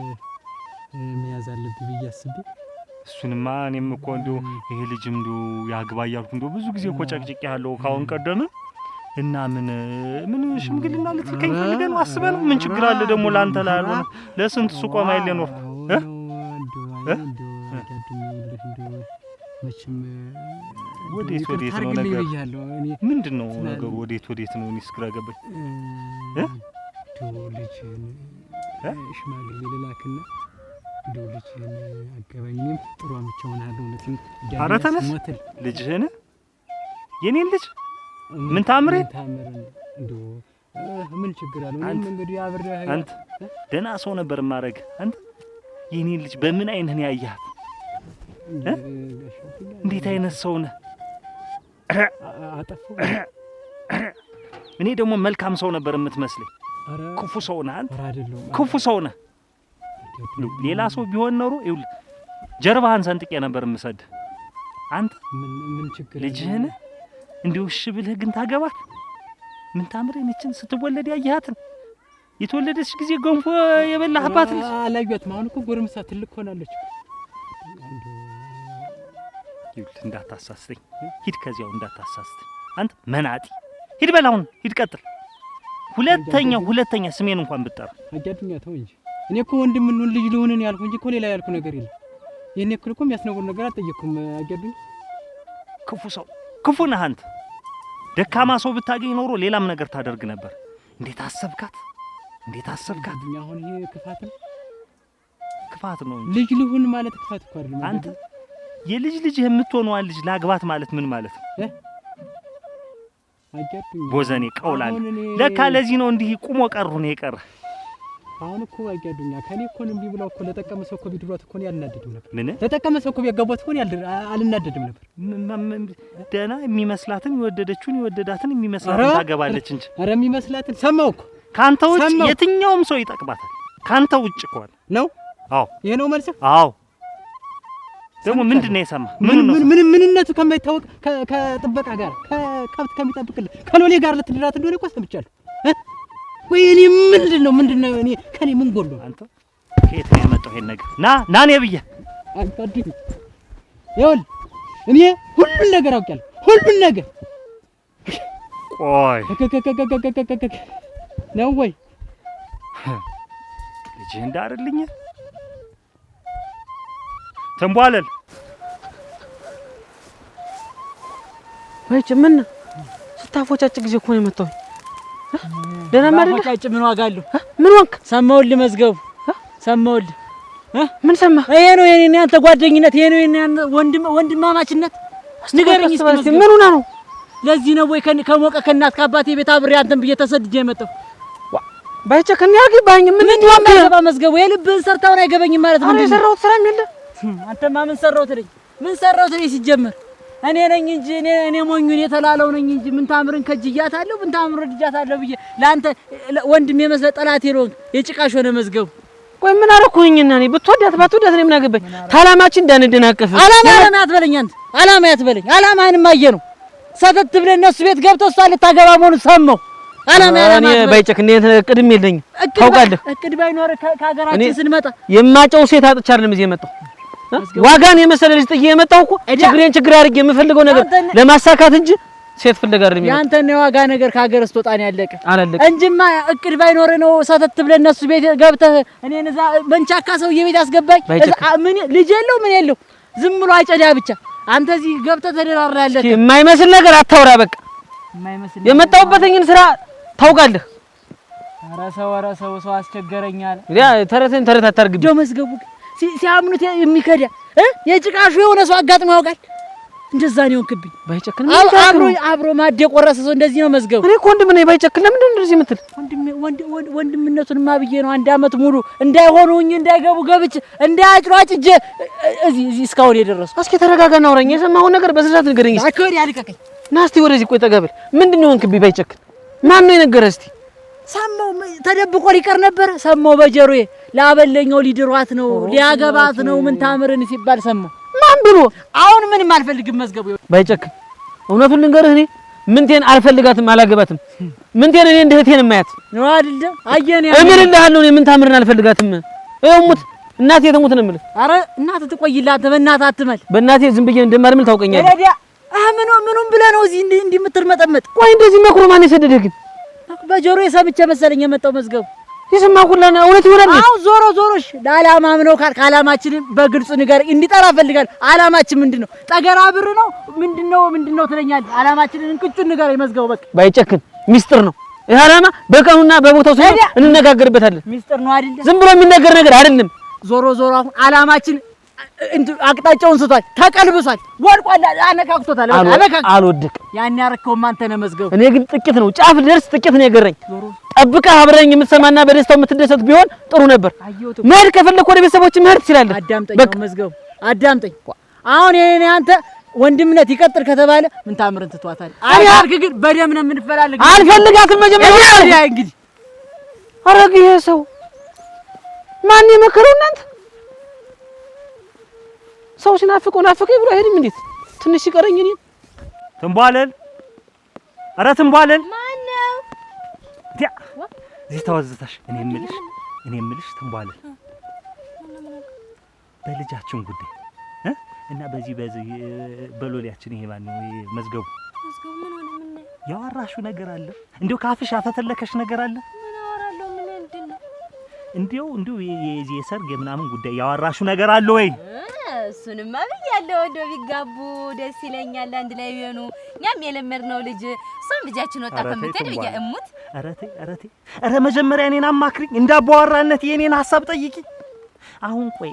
መያዝ አለብኝ ብዬ አስቤ እሱንማ እኔም እኮ እንደው ይሄ ልጅም እንደው ያግባ እያልኩ እንደው ብዙ ጊዜ እኮ ጨቅጭቄ ያለው ካሁን ቀደም እና ምን ሽምግልና ልትልከኝ ፈልገህ ነው? አስበህ ነው? ምን ችግር አለ ደግሞ ላንተ ላይ አልሆነ ለስንት ሱቆ ማይል ነው መቼም ወዴት ነው ነገር? ምንድነው ነገሩ? ወዴት ነው? እኔስ ግራ ገባኝ። ልጅ ሽማግሌ ልላክና እንደው ልጅህን አገባኝ። እኔም ጥሩ አምቼ ሆናለሁ። እውነትም ኧረ ተነስ ልጅህን የኔን ልጅ ምን ታምር እንደው ምን ችግር አለው? እኔም እንግዲህ አብሬህ አንተ ደህና ሰው ነበር ማረግ። አንተ የኔን ልጅ በምን አይንህ ነው ያያት? እንዴት አይነት ሰው ነህ? አጠፋው። እኔ ደግሞ መልካም ሰው ነበር የምትመስለኝ። ክፉ ሰው ነህ አንተ። ክፉ ሰው ነህ። ሌላ ሰው ቢሆን ኖሮ ይኸውልህ ጀርባህን ሰንጥቄ ነበር የምሰድ። አንተ ምን ችግር ልጅህን እንዲሁ እሺ ብለህ ግን ታገባት? ምን ታምር ነችን? ስትወለድ ያያሃትን የተወለደች ጊዜ ገንፎ የበላህባት ልጅ አላየኋትም። አሁን እኮ ጎረምሳ ትልቅ ሆናለች። ይኸውልህ እንዳታሳስተኝ፣ ሂድ ከዚያው እንዳታሳስተኝ። አንተ መናጢ ሂድ፣ በላውን ሂድ፣ ቀጥል። ሁለተኛ ስሜን እንኳን ብጠራ አጃዱኛ ተው እንጂ እኔ እኮ ወንድም ምን ልጅ ልሆን ነው ያልኩ እንጂ እኮ ሌላ ያልኩ ነገር የለም። የኔ እኮ የሚያስነውር ነገር አልጠየቅኩም። አጃዱኝ ክፉ ነህ አንተ። ደካማ ሰው ብታገኝ ኖሮ ሌላም ነገር ታደርግ ነበር። እንዴት አሰብካት? አሁን ይሄ ክፋት ነው። ልጅ ልሁን ማለት ክፋት እኮ አይደለም። አንተ የልጅ የምትሆነው ልጅ ላግባት ማለት ምን ማለት ነው? አጃዱኝ ቦዘኔ ቀውላል። ለካ ለዚህ ነው እንዲህ ቁሞ ቀሩ ነው የቀረ። አሁን እኮ አጃዱኛ ከኔ እኮ እንቢ ብለው እኮ ለተቀመ ሰው እኮ ቢድሯት እኮ ያልናደድም ነበር። ምን ለተቀመ ሰው እኮ ቢያጋቧት እኮ አልናደድም ነበር። ደህና የሚመስላትን የወደዳትን የሚመስላትን ታገባለች እንጂ። ኧረ የሚመስላትን ሰማው እኮ ካንተ ውጭ የትኛውም ሰው ይጠቅባታል። ካንተ ውጭ እኮ ነው። አዎ ይሄ ነው መልስ። አዎ ደግሞ ምንድነው የሰማ? ምንነቱ ከማይታወቅ ከጥበቃ ጋር ከከብት ከሚጠብቅልህ ከሎሌ ጋር ልትድራት እንደሆነ እኮ ሰምቻለሁ። ወይ እኔ ምንድነው እኔ ከኔ ምን ጎሎ? አንተ ከየት ነው ያመጣው ይሄን ነገር? ና እኔ ብዬ አንተ አዲስ ይኸውልህ እኔ ሁሉን ነገር አውቃለሁ። ሁሉን ነገር ቆይ ነው ወይ ልጅ እንዳርልኝ ተንቧለል ወይጭ ምን ስታፎቻጭ ጊዜ እኮ ነው የመጣው። ደህና ማለት አፎቻጭ ምን ዋጋ አለው? ምን ወንክ ሰማውልህ መዝገቡ ሰማውልህ። ምን ሰማ? ይሄ ነው የኔ አንተ ጓደኝነት፣ ይሄ ነው የኔ ወንድማማችነት። ንገረኝ እስኪ ምን ሆና ነው? ለዚህ ነው ወይ ከሞቀ ከእናት ከአባቴ ቤት አብሬ አንተን ብዬ ተሰድጄ የመጣው? ባይቸከኝ ያግባኝ ምን ነው መዝገቡ? የልብህን ሰርታውን አይገበኝም ማለት ነው። አንተ የሰራሁት ስራም የለ። አንተማ ምን ሰራሁት ልኝ? ምን ሰራሁት ልኝ? ሲጀመር እኔ ነኝ እንጂ እኔ ሞኙን የተላለው ነኝ እንጂ ምን ታምርን ከጅያታለሁ ምን ታምር ድጃታለሁ ብዬ ለአንተ ወንድም የመስለ ጠላቴ ነው የጭቃሽ ሆነ መዝገቡ። ቆይ ምን አረኩኝና እኔ ብትወዳት ባትወዳት እኔ ምን አገባኝ? ታላማችን እንዳንደናቀፍ አላማ አትበለኝ አንተ አላማ አትበለኝ። አላማህንም አየ ነው ሰተት ብለህ እነሱ ቤት ገብተው እሷ ልታገባ መሆኑን ሰማሁ። አላማ እኔ ባይጨክ እንዴት እቅድም የለኝም ታውቃለህ። እቅድ ባይኖር ከሀገራችን ስንመጣ የማጨው ሴት አጥቻ አይደለም እዚህ የመጣው ዋጋን የመሰለ ልጅ ጥዬ የመጣው እኮ ችግር አድርጌ የምፈልገው ነገር ለማሳካት እንጂ ሴት ፍለጋ አይደለም። ያንተን የዋጋ ነገር ከሀገር ስትወጣ ነው ያለቀ አላለቀ እንጂማ እቅድ ባይኖር ነው ሰተት ብለህ እነሱ ቤት ገብተህ እኔን እዛ መንቻካ ሰውዬ ቤት አስገባኝ። ምን ልጅ የለው ምን የለው ዝም ብሎ አጨዳ ብቻ አንተ እዚህ ገብተህ ተደራራ ያለቀ የማይመስል ነገር አታውራ። በቃ የመጣሁበትን ስራ ታውቃለህ። ኧረ ሰው አስቸገረኛል። ያ ተረተን ተረት አታርግብኝ። መዝገቡ ሲያምኑት የሚከዳ የጭቃሹ የሆነ ሰው አጋጥሞ ያውቃል። እንደዛ ነው የሆንክብኝ። ባይጨክን አብሮ ማደ ቆረሰ ሰው እንደዚህ ነው መዝገቡ። እኔ እኮ ወንድም ነኝ። ባይጨክን ለምንድን ነው እንደዚህ የምትል? ወንድምነቱንማ ብዬ ነው አንድ አመት ሙሉ እንዳይሆኑኝ እንዳይገቡ ገብቼ እንዳያጭሯጭጄ እዚህ እስካሁን የደረስኩ። እስኪ ተረጋጋና አውራኝ። የሰማሁን ነገር በስርዓት ንገረኝ። አከሪ ያልቀቀኝ ና እስቲ ወደዚህ ቆይ ጠጋ በል። ምንድን ነው የሆንክብኝ? ባይጨክን ማን ነው የነገረህ? እስቲ ሰማው ተደብቆ ሊቀር ነበር። ሰማው በጀሮዬ ላበለኛው ሊድሯት ነው ሊያገባት ነው ምን ታምርን ሲባል ሰማው። ማን ብሎ? አሁን ምንም አልፈልግም መዝገቡ። ባይጨክን እውነቱን ልንገርህ እኔ ምንቴን አልፈልጋትም አላገባትም። ምንቴን እኔ እንደ እህቴን የማያት ነው አይደል? አየኔ እምልልሃለሁ እኔ ምን ታምርን አልፈልጋትም። እሙት እናቴ ተሙት ነው የምልህ። ኧረ እናትህ ትቆይልህ አንተ በእናትህ አትመል። በእናቴ ዝም ብዬ እንደማልምል ታውቀኛለህ። ረዲያ ምኑን ብለህ ነው እዚህ እንዲህ የምትርመጠመጥ? ቆይ እንደዚህ መክሮ ማን የሰደደህ ግን? በጆሮዬ ሰምቼ መሰለኝ የመጣው መዝገቡ። የሰማህ ሁላ እውነት ይሆናል። አሁን ዞሮሽ ለዓላማም ነው ካልክ ዓላማችንን በግልጽ ንገር እንዲጠራ እፈልጋለሁ። ዓላማችን ምንድነው? ጠገራ ብር ነው ምንድነው ትለኛለህ? ዓላማችንን እንቅጩን ንገረኝ መዝገቡ። በቃ ባይጨክን ሚስጥር ነው ይሄ ዓላማ። በቀኑና በቦታው ሲሆን እንነጋገርበታለን። ሚስጥር ነው አይደል? ዝም ብሎ የሚነገር ነገር አይደለም። ዞሮ አሁን ዓላማችን አቅጣጫውን ስቷል፣ ተቀልብሷል፣ ወድቋል፣ አነካክቶታል። አልወድቅም። ያን ያረከውም አንተ ነህ መዝገቡ። እኔ ግን ጥቂት ነው ጫፍ ደርስ ጥቂት ነው የገረኝ። ጠብቀህ አብረኝ የምትሰማና በደስታው የምትደሰት ቢሆን ጥሩ ነበር። መሄድ ከፈለክ ወደ ቤተሰቦች መሄድ ትችላለህ። አዳምጠኝ መዝገቡ አዳምጠኝ። አሁን የኔ አንተ ወንድምነት ይቀጥል ከተባለ ምን ታምርን ትቷታለህ? አያርክ ግን በደም ነው የምንፈላለግ። አልፈልጋትም መጀመሪያ እንግዲህ አረግ ይሄ ሰው ማን የመከረው እናንተ? ሰው ሲናፍቀኝ ብሎ አይሄድም። እንዴት ትንሽ ሲቀረኝ እኔ ትንቧለል። ኧረ ትንቧለል ማን ነው? እዚህ ተወዝተሽ እኔ የምልሽ ትንቧለል በልጃችን ጉዳይ እና በዚህ በሎሊያችን ይሄ ማን ነው መዝገቡ ምን ሆነ? ያወራሽው ነገር አለ? እንዴው ካፍሽ አፈተለከሽ ነገር አለ? ምን አወራለሁ? ምን እንድነው? እንዴው የዚህ የሰርግ የምናምን ጉዳይ ያወራሽው ነገር አለ ወይ? እሱንማ ብያለሁ። እንደው ቢጋቡ ደስ ይለኛል፣ አንድ ላይ ቢሆኑ። እኛም የለመድነው ልጅ እሷም ልጃችን ወጣ ከምትሄድ ብዬ እሙት። ኧረ ተይ መጀመሪያ እኔን አማክሪኝ፣ እንዳባወራነት የኔን ሐሳብ ጠይቂ። አሁን ቆይ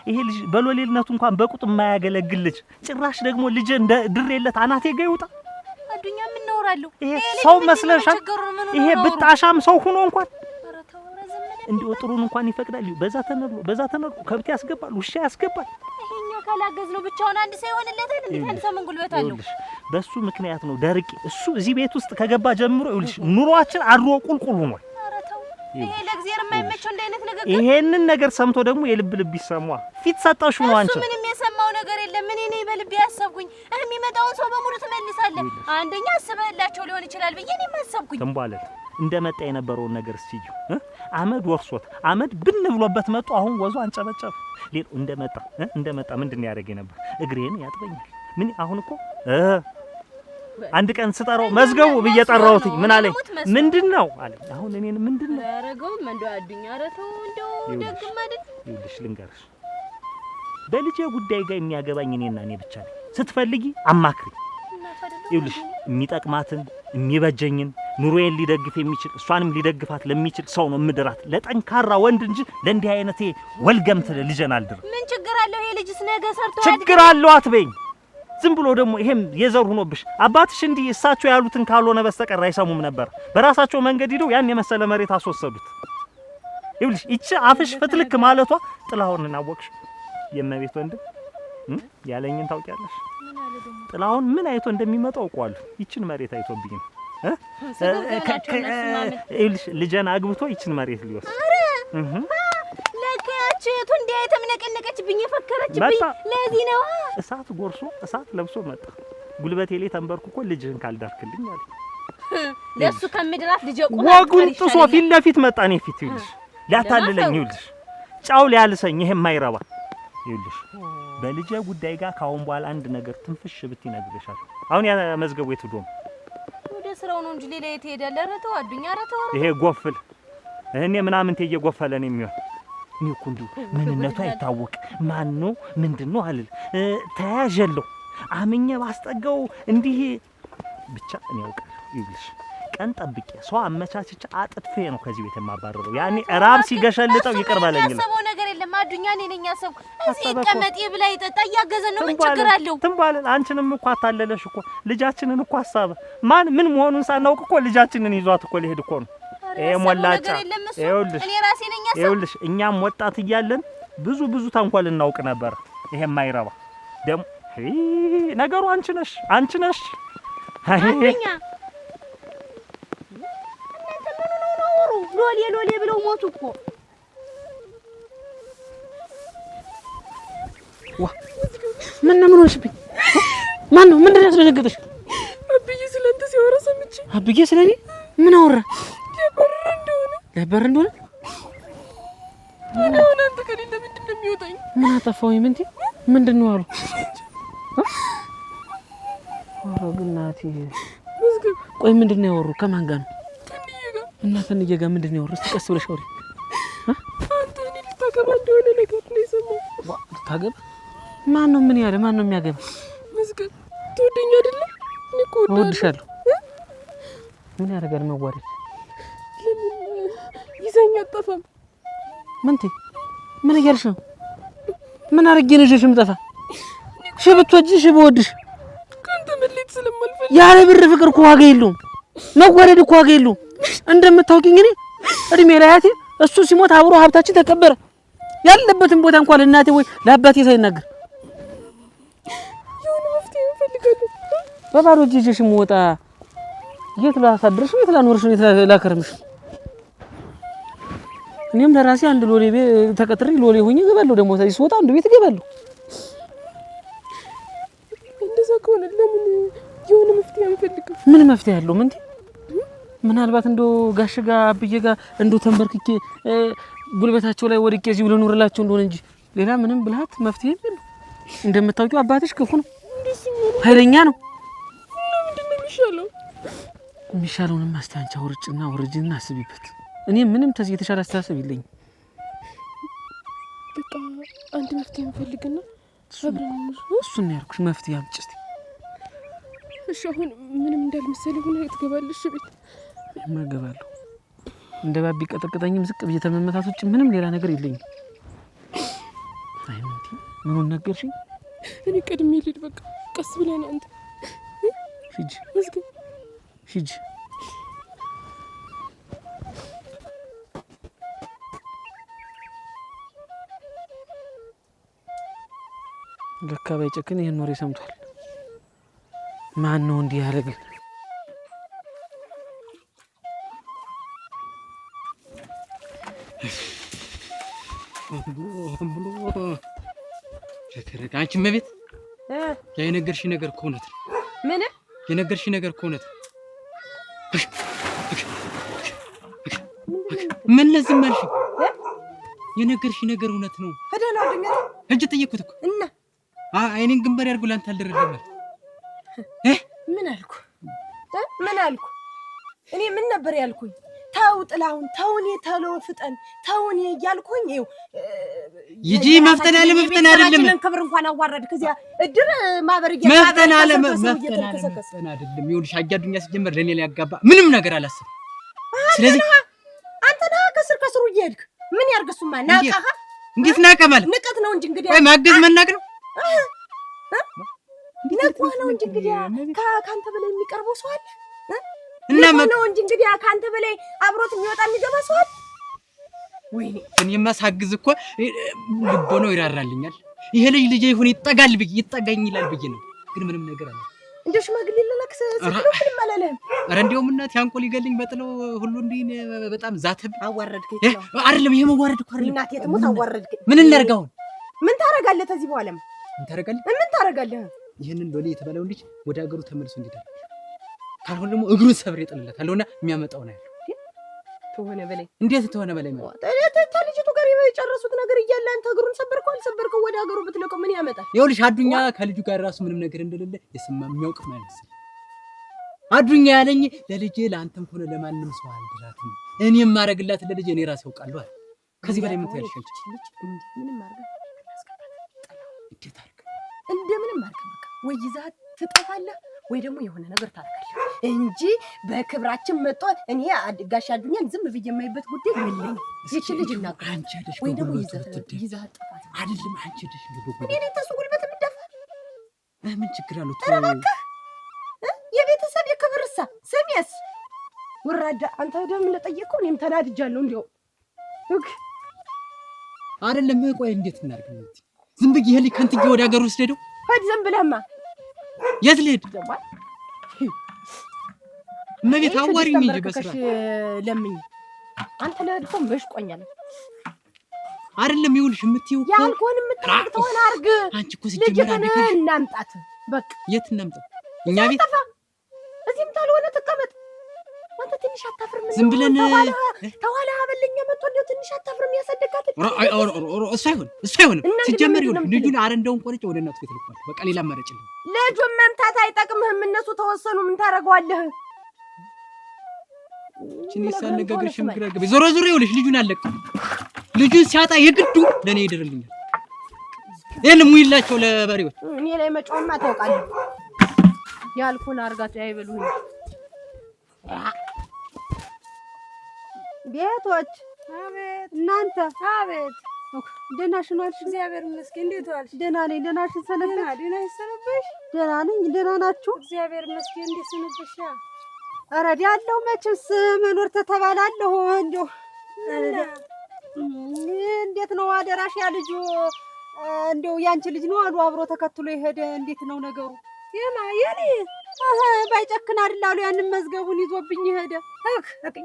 ይሄ ልጅ በሎሌልነቱ እንኳን በቁጥ የማያገለግል ልጅ ጭራሽ ደግሞ ልጅ እንደ ድሬለት አናቴ ጋር ይውጣ። አዱኛ ምን እናወራለሁ? ይሄ ሰው መስለሻል? ይሄ ብጣሻም ሰው ሆኖ እንኳን እንዲው ጥሩን እንኳን ይፈቅዳል። በዛ ተነሩ ከብት ያስገባል፣ ውሻ ያስገባል። ይሄኛው ካላገዝ ነው ብቻውን አንድ ሰው ይሆንለታል። እንዴት አንድ ሰው ምን ጉልበት አለው? በሱ ምክንያት ነው ደርቂ። እሱ እዚህ ቤት ውስጥ ከገባ ጀምሮ ይኸውልሽ ኑሯችን አድሮ ቁልቁል ሆኗል። ይሄ ለእግዚአብሔር የማይመቸው እንደ አይነት ነገር ይሄንን ነገር ሰምቶ ደግሞ የልብ ይሰማዋ ፊት ሰጣሽ ነው። አንቺ እሱ ምንም የሰማው ነገር የለም። ምን እኔ በልቤ ያሰብኩኝ የሚመጣውን ሰው በሙሉ ትመልሳለህ። አንደኛ አስበህላቸው ሊሆን ይችላል ብዬ እኔም አሰብኩኝ። ተንባለት እንደመጣ የነበረውን ነገር እስኪዩ አመድ ወርሶት አመድ ብን ብሎበት መጡ። አሁን ወዙ አንጨበጨብ ሌላ እንደመጣ ምንድን ያደርገኝ ነበር? እግሬን ያጥበኛል። ምን አሁን እኮ አንድ ቀን ስጠራው መዝገቡ ብዬ ጠራሁት። ምን አለኝ? ምንድነው አለ። አሁን እኔን ምንድነው ያረጋው? መንዶ አዱኛ አረተው እንደው ደግም አይደል? ይልሽ ልንገርሽ፣ በልጄ ጉዳይ ጋር የሚያገባኝ እኔና እኔ ብቻ ነኝ። ስትፈልጊ አማክሪ። ይልሽ የሚጠቅማትን የሚበጀኝን ኑሮዬን ሊደግፍ የሚችል እሷንም ሊደግፋት ለሚችል ሰው ነው ምድራት፣ ለጠንካራ ወንድ እንጂ ለእንዲህ አይነቴ ወልገምት ልጄን አልድርም። ምን ችግር አለው? ይሄ ልጅስ ነገ ሰርቶ ችግር አለው አትበይኝ። ዝም ብሎ ደግሞ ይሄም የዘር ሆኖብሽ አባትሽ እንዲህ እሳቸው ያሉትን ካልሆነ በስተቀር አይሰሙም ነበር። በራሳቸው መንገድ ሄደው ያን የመሰለ መሬት አስወሰዱት። ይኸውልሽ ይቺ አፍሽ ፍትልክ ማለቷ ጥላሁንን አወቅሽ? የእመቤት ወንድም ያለኝን ታውቂያለሽ? ጥላሁን ምን አይቶ እንደሚመጣው አውቀዋለሁ። ይችን መሬት አይቶብኝ ነው ይኸውልሽ ልጄን አግብቶ ይችን መሬት ሊወስድ ለካያችቱ እንዴ ተመነቀነቀችብኝ የፈከረችብኝ ለዚህ ነው። እሳት ጎርሶ እሳት ለብሶ መጣ። ጉልበቴ ላይ ተንበርክኮ ልጅህን ካልዳርክልኝ አለ። ለሱ ከምድራት ልጅ ቆማ ወጉን ጥሶ ፊት ለፊት መጣ። እኔ ፊት ይኸውልሽ ሊያታልለኝ ይኸውልሽ ጫው ሊያልሰኝ ይሄ የማይረባ ይኸውልሽ በልጄ ጉዳይ ጋር ካሁን በኋላ አንድ ነገር ትንፍሽ ብት ይነግርሻል። አሁን ያ መዝገቡ የት ሄዶ ነው? ወደ ስራው ነው እንጂ ሌላ የት ሄዳለ? ረተው አዱኛ ረተው ይሄ ጎፍል እኔ ምናምን ተየ ጎፈለ ነው የሚሆን። እኔ እኮ እንዲሁ ምንነቱ አይታወቅ ማን ነው ምንድነው አልል ተያጀለው አምኜ ባስጠጋው እንዲህ ብቻ እኔ ያውቃለሁ። ይኸውልሽ ቀን ጠብቄ ሰው አመቻችቼ አጥፌ ነው ከዚህ ቤት የማባረረው። ያኔ ራብ ሲገሸልጠው ይቅር በለኝ ነው። ያሰበው ነገር የለም አዱኛ። እኔ ነኝ ያሰብኩ። እዚህ ይቀመጥ ይብላ ይጠጣ እያገዘን ነው። ምን ችግር አለው? ትንባለን አንቺንም እኮ አታለለሽ እኮ ልጃችንን እኮ ሐሳብ ማን ምን መሆኑን ሳናውቅ እኮ ልጃችንን ይዟት እኮ ሊሄድ እኮ ነው። ሞላጫ ይኸውልሽ እኛም ወጣት እያለን ብዙ ተንኮል እናውቅ ነበር። ይሄ የማይረባ ደም ነገሩ አንቺ ነሽ አንቺ። ሎሌ ብለው ሞቱ እኮ። ምን ሆነሽብኝ? ማን ነው? ምንድን ነው ያስደነገጠሽ? አብዬ ስለአንተ ሲያወራ ሰምቼ። አብዬ ስለኔ ምን አወራ? ለበር እንደሆነ ምን ሆነ? አንተ ከሌለ ምንድን ነው የሚወጣኝ? ምን አጠፋሁኝ? ምንድን ነው አሉ? ኧረ እናቴ መዝገብ። ቆይ ምንድን ነው ያወሩ? ከማን ጋር ነው? ከእንዬ ጋር። እና ከእንዬ ጋር ምንድን ነው ያወሩ? እስኪ ቀስ ብለሽ አውሪ። አንተ እኔ ልታገባ እንደሆነ ነገር ነው የሰማው። ልታገባ? ማን ነው? ምን ያለ ማን ነው የሚያገባ? መዝገብ ትወደኝ አይደለ? እኔ እኮ እወድሻለሁ። ምን ያደርጋል መዋደድ? ይዘኝ አጠፋም። ምን እያልሽ ነው? ምን አድርጌ ነው ይዤሽ የምጠፋ? ብትወጂኝ ብወድሽ ከአንተ መለየት ስለማልፈልግ። ያለ ብር ፍቅር እኮ ዋጋ የለውም። መወደድ እኮ ዋጋ የለውም። እንደምታውቂኝ እኔ እድሜ ላይ አያቴ እሱ ሲሞት አብሮ ሀብታችን ተቀበረ። ያለበትን ቦታ እንኳን ለእናቴ ወይ ለአባቴ ሳይናገር የሆነ መፍትሄ እፈልጋለሁ። በባዶ እጅ ይዤሽ የምወጣ የት ላሳድርሽ? የት ላኖርሽ? የት ላከርምሽ? እኔም ለራሴ አንድ ሎሌ ተቀጥሬ ሎሌ ሆኜ እገባለሁ። ደግሞ ታዲያ ስወጣ አንድ ቤት እገባለሁ። እንደዛ ከሆነ ለምን የሆነ መፍትሄ አንፈልግም? ምን መፍትሄ አለው? ምናልባት እንደው ጋሽ ጋር አብዬ ጋር እንደው ተንበርክኬ ጉልበታቸው ላይ ወድቄ እዚሁ ልኖርላቸው እንደሆነ እንጂ ሌላ ምንም ብልሃት መፍትሄ የለም። እንደምታውቂው አባትሽ ክፉ ነው፣ ኃይለኛ ነው። እና ምንድን ነው የሚሻለው? የሚሻለውንም አስታንቻ ወርጭና ወርጅና አስቢበት። እኔ ምንም ተዚህ የተሻለ አስተሳሰብ የለኝም። በቃ አንድ መፍትሄ እንፈልግና አብረን እሱን ነው ያልኩሽ። መፍትሄ አምጪ እስቲ። እሺ አሁን ምንም እንዳልመሰለኝ ሆነ ትገባለሽ ቤት? እገባለሁ። እንደ ባቢ ቀጠቅጠኝም ዝቅ ብዬ ተመመታት ውጭ ምንም ሌላ ነገር የለኝም። አይ ምኑን ነገርሽኝ? እኔ ቀድሜ ልሂድ በቃ ቀስ ብለን አንተ ሂጂ ሂጂ። ለካ ባይጨክን ይሄን ኖሬ ሰምቷል። ማን ነው እንዲህ ያለ ግን? አንቺ መቤት የነገርሽ ነገር እኮ እውነት ነው። ምን የነገርሽ ነገር እኮ እውነት ነው። ምን ለዝም አልሽ? የነገርሽ ነገር እውነት ነው። ሄደና ድንገት እጅ ጠየቅኩት እኮ እና አይኔን ግንባር ያርጉ ላንተ አልደረደም። ምን አልኩ? ምን አልኩ? እኔ ምን ነበር ያልኩኝ? ታው ጥላውን ታውኔ ተለው ፍጠን ታውኔ ያልኩኝ ይው ይጂ መፍተን ያለ መፍተን አይደለም። ክብር እንኳን አዋረድ ከዚያ እድር ማበር መፍተን አለ መፍተን አይደለም። ይኸውልሽ አጃዱኛ ሲጀመር ለኔ ላይ ያጋባ ምንም ነገር አላሰብም። ስለዚህ አንተ ና ከስሩ እየሄድክ ምን ያርግሱማ ናቃህ? እንዴት ናቀ ማለት ንቀት ነው እንጂ እንግዲህ ወይ ማገዝ መናቅ ነው። ነቋ ነው እንጂ እንግዲህ ካንተ በላይ የሚቀርበው ሰው አለ እና ነው እንጂ እንግዲህ ካንተ በላይ አብሮት የሚወጣ የሚገባ ሰው አለ። ወይኔ እኔማ ሳግዝ እኮ ልቦ ነው ይራራልኛል። ይሄ ልጅ ይሁን ይጠጋል ብዬ ይጠጋኝ ይላል ብዬ ነው። ግን ምንም ነገር አለ እንደ ሽማግሌ ለላክስ ስለምን ማለለም? አረ እንደውም እናት ያንቆ ሊገልኝ በጥለው ሁሉ እንዴ በጣም ዛተብ አዋረድከኝ ነው አይደለም? ይሄ መዋረድ እኮ አይደለም። እናቴ ትሞት አዋረድከኝ። ምን እናርጋው? ምን ታረጋለህ? ከዚህ በኋላ ምን ታረጋለህ? ምን ታረጋለህ? ይሄንን ሎሌ የተባለው ልጅ ወደ ሀገሩ ተመልሶ እንዲዳል ካልሆነ ደግሞ እግሩን ሰብሬ ጥልለታለሁና የሚያመጣው ነው ያለው። ተሆነ በላይ እንዴት ተሆነ በላይ ማለት ልጅቱ ጋር የጨረሱት ነገር እያለ አንተ እግሩን ሰበርከው አልሰበርከው ወደ ሀገሩ ብትለቀው ምን ያመጣል? ይኸውልሽ አዱኛ ከልጁ ጋር ራሱ ምንም ነገር እንደሌለ የሰማ የሚያውቅ ማለት ነው። አዱኛ ያለኝ ለልጄ ለአንተም ሆነ ለማንም ሰው አልድራትም፣ እኔም ማረግላት ለልጄ እኔ ራሴ አውቃለሁ አለ። ከዚህ በላይ ምን ታያለሽ? ምንም ማርጋ እንዴት አድርግ እንደምንም ማርጋ በቃ ወይ ይዛት ትጠፋለህ ወይ ደግሞ የሆነ ነገር ታደርጋለህ እንጂ በክብራችን መጥቶ እኔ ጋሽ አዱኛን ዝም ብዬ የማይበት ጉዳይ የለኝም። ይቺ ልጅ እና አንቺ አይደሽ ወይ ደግሞ ይዛት ጠፋት አይደለም አንቺ አይደሽ እኔ ተሱ ጉልበት የምደፋ ምን ችግር አለው? ተረባከ የቤተሰብ የክብርሳ ስሜስ ወራዳ አንተ ደም ለጠየቀው እኔም ተናድጃለሁ። እንዴው አይደለም ቆይ እንዴት እናርግ ነው? ዝም ብዬ ይሄ ከንትዬ ወደ ሀገሩ ወስደው ሂድ ዝም ብለህማ የት ልሄድ? እመቤት አዋሪኝ እንጂ በስራ ለምኝ አንተ ለድፎ መሽቆኛል አይደለም። ይኸውልሽ የምትይው እኮ ያልኩህን የምትሆን አድርግ። አንቺ እኮ ሲጀመር አድርገሽ እናምጣት በቃ። የት እናምጣት? እኛ ቤት እዚህም ታልሆነ ተቀመጥ። አንተ ትንሽ አታፍርም? ዝም ብለን ተኋላ አበለኛ መጥቶ እንደው ትንሽ አታፍርም? ያሰደጋት እሱ አይሆንም ሲጀመር ይኸውልሽ ልጁን አረንዳውን ቆርጬ ወደ እናቱ ቤት ልኳል። በቃ ሌላ አማራጭ የለም። ልጁን መምታት አይጠቅምህም። እነሱ ተወሰኑ። ምን ታደርገዋለህ? እቺ ሳነጋግርሽም ግራ ገብ ዞሮ ዞሮ ይኸውልሽ ልጁን አለቀው። ልጁን ሲያጣ የግዱ ለኔ ይደርልኛል። ይሄን ሙይላቸው ለበሬዎች እኔ ላይ መጮህማ ታውቃለህ። ያልኩን አርጋቸው አይበሉኝ። ቤቶች አቤት፣ እናንተ አቤት። ደህና ሽኗል? እግዚአብሔር ይመስገን። እንዴት ዋልሽ? ደህና ነኝ። ደህና ሽን ሰነበሽ? ደህና ይሰነበሽ? ደህና ነኝ። ደህና ናችሁ? እግዚአብሔር ይመስገን። እንዴት ሰነበሽ? አረዲ ያለው መቼስ መኖር ተተባላለሁ። እንደው እንዴት ነው አደራሽ? ያ ልጁ እንደው ያንቺ ልጅ ነው አሉ አብሮ ተከትሎ የሄደ እንዴት ነው ነገሩ? የኔ ባይጨክን አይደል አሉ ያንን መዝገቡን ይዞብኝ ሄደ።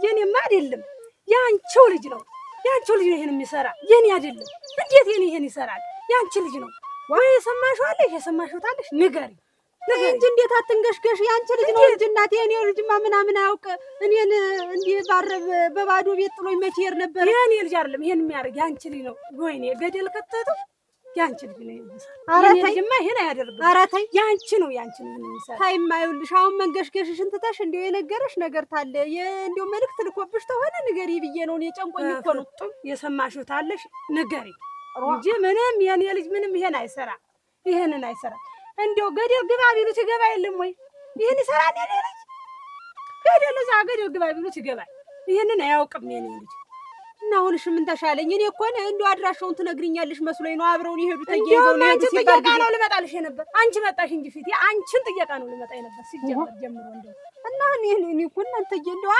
የኔማ አይደለም ያንቺው ልጅ ነው። ያንቺው ልጅ ነው ይሄን የሚሰራ የኔ አይደለም። እንዴት የኔ ይሄን ይሰራል? ያንቺ ልጅ ነው ወይ? የሰማሽው አለሽ? የሰማሽው ታለሽ? ንገሪ እንጂ እንዴት አትንገሽገሽ? ያንቺ ልጅ ነው እንጂ እናቴ የኔ ልጅማ ምናምን አያውቅ። እኔን እንዲህ ባረብ በባዶ ቤት ጥሎኝ መቼ ይሄድ ነበር? የኔ ልጅ አይደለም ይሄን የሚያደርግ ያንቺ ልጅ ነው። ወይኔ ገደል ከተተው ያንቺ ልጅ ነው የሚሰራ። ኧረ ተይ ልጅማ ይሄን አያደርግም። ኧረ ተይ ያንቺ ነው የሚሰራ። ተይማ ይኸውልሽ አሁን መንገሽገሽሽን ትተሽ እንደው የነገረሽ ነገር ታለ እንደው መልዕክት ልኮብሽ ተሆነ ንገሪ ብዬ ነው። እኔ ጨንቆኝ እኮ ነው። የሰማሽው ታለሽ ንገሪ እንጂ ምንም የኔ ልጅ ምንም ይሄን አይሰራ፣ ይሄንን አይሰራ። እንደው ገደል ግባ ቢሉት ይገባ የለም ወይ? ይሄን ይሰራል የኔ ልጅ? ገደል እዛ ገደል ግባ ቢሉት ይገባል። ይሄንን አያውቅም የኔ ልጅ። እና አሁንሽ ምን ተሻለኝ? እኔ እኮ እንደው አድራሻውን ትነግሪኛለሽ መስሎኝ ነው። አብረውን ይሄዱ ተየይዘው ነው ጥያቄ ነው ልመጣልሽ የነበር። አንቺ መጣሽ እንጂ ፊት አንቺን ጥያቄ ነው ልመጣ የነበር ሲጀመር ጀምሮ እንደው እና እኔ እኮ እናንተዬ እንደው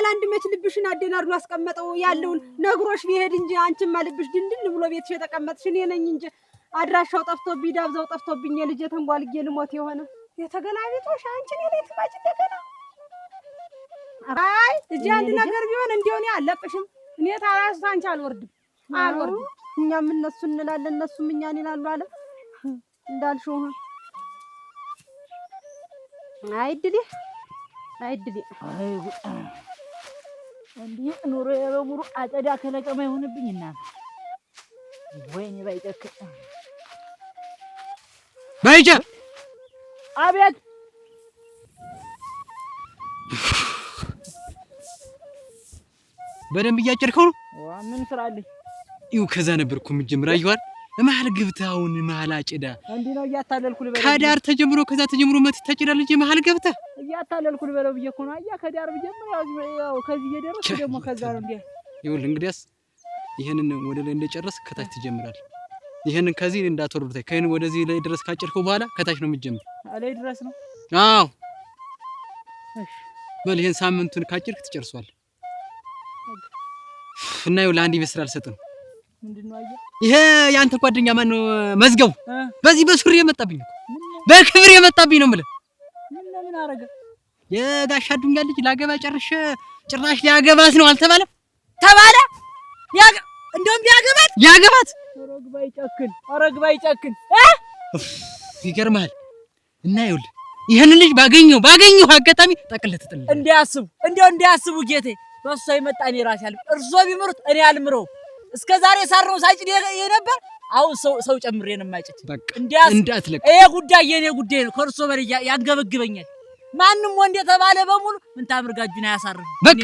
አንድ መች ልብሽን አደናርዶ አስቀመጠው ያለውን ነግሮሽ ቢሄድ እንጂ አንቺማ ልብሽ ድንድን ብሎ ቤትሽ የተቀመጥሽ እኔ ነኝ እንጂ አድራሻው ጠፍቶብኝ ዳብዛው ጠፍቶብኝ ልጄ ተንጓልጌ ልሞት የሆነ የተገላቢጦሽ አንቺን የሌት ማጭ እንደገና አይ እዚህ አንድ ነገር ቢሆን እንደው እኔ አለቅሽም። እኔ ታራስ አንቺ አልወርድም። እኛም እነሱ እንላለን እነሱም እኛን ይላሉ አለ እንዳልሽው። አይድሊ እንዴ ኑሮ የበሙሩ አጨዳ ከለቀማ ይሆንብኝ እናት ወይኔ ባይጨክ ባይጨ አቤት በደንብ እያጨድከው ነው? ምን ስራ አለኝ? ይኸው ከዛ ነበርኩ የምጀምር አየዋል መሀል ገብተውን መሀል አጨዳ እንዴ ነው እያታለልኩ ልበለው። ከዳር ተጀምሮ ከዛ ተጀምሮ መት ታጨዳለች መሀል ገብተህ እያታለልኩ ልበለው ብዬ እኮ ነው። አያ ከዳር ብጀምር ያው ከዚህ እየደረስኩ ደግሞ ከዛ ነው እንዴ። ይኸውልህ እንግዲያስ ይሄንን ወደ ላይ እንደጨረስ ከታች ትጀምራለህ። ይሄንን ከዚህ እንዳትወርዱት ከይን ወደዚህ ላይ ድረስ ካጨድከው በኋላ ከታች ነው የምትጀምር። አላይ ድረስ ነው? አዎ እሺ በል ይሄን ሳምንቱን ካጨድክ ትጨርሷል። እና ይኸውልህ አንድ ይበስራ አልሰጥም። ምንድነው? አያ ይሄ ያንተ ጓደኛ ማን ነው? መዝገቡ በዚህ በሱሪ የመጣብኝ በክብር የመጣብኝ ነው የምልህ። ምን አረገ? የጋሻ ዱንያ ልጅ ላገባ ጭራሽ ሊያገባት ነው አልተባለም? ተባለ። እንደውም ያገባት አረግባ ይጨክን ይገርምሃል። እና ይኸውልህ ይሄን ልጅ ባገኘው አጋጣሚ ጠቅልህ ትጥልህ። እንዲያስቡ ጌቴ በሷ ይመጣ እኔ ራሴ አልም እርሶ ቢምሩት እኔ አልምረው። እስከ ዛሬ ሳረው ሳጭድ የነበር አሁን ሰው ጨምሬ ነው የማይጨት። በቃ እንዳትለቅ። ይሄ ጉዳይ የኔ ጉዳይ ነው። ከርሶ በላይ ያንገበግበኛል። ማንንም ወንድ የተባለ በሙሉ ምን ታምርጋጁና ያሳርፍ። በቃ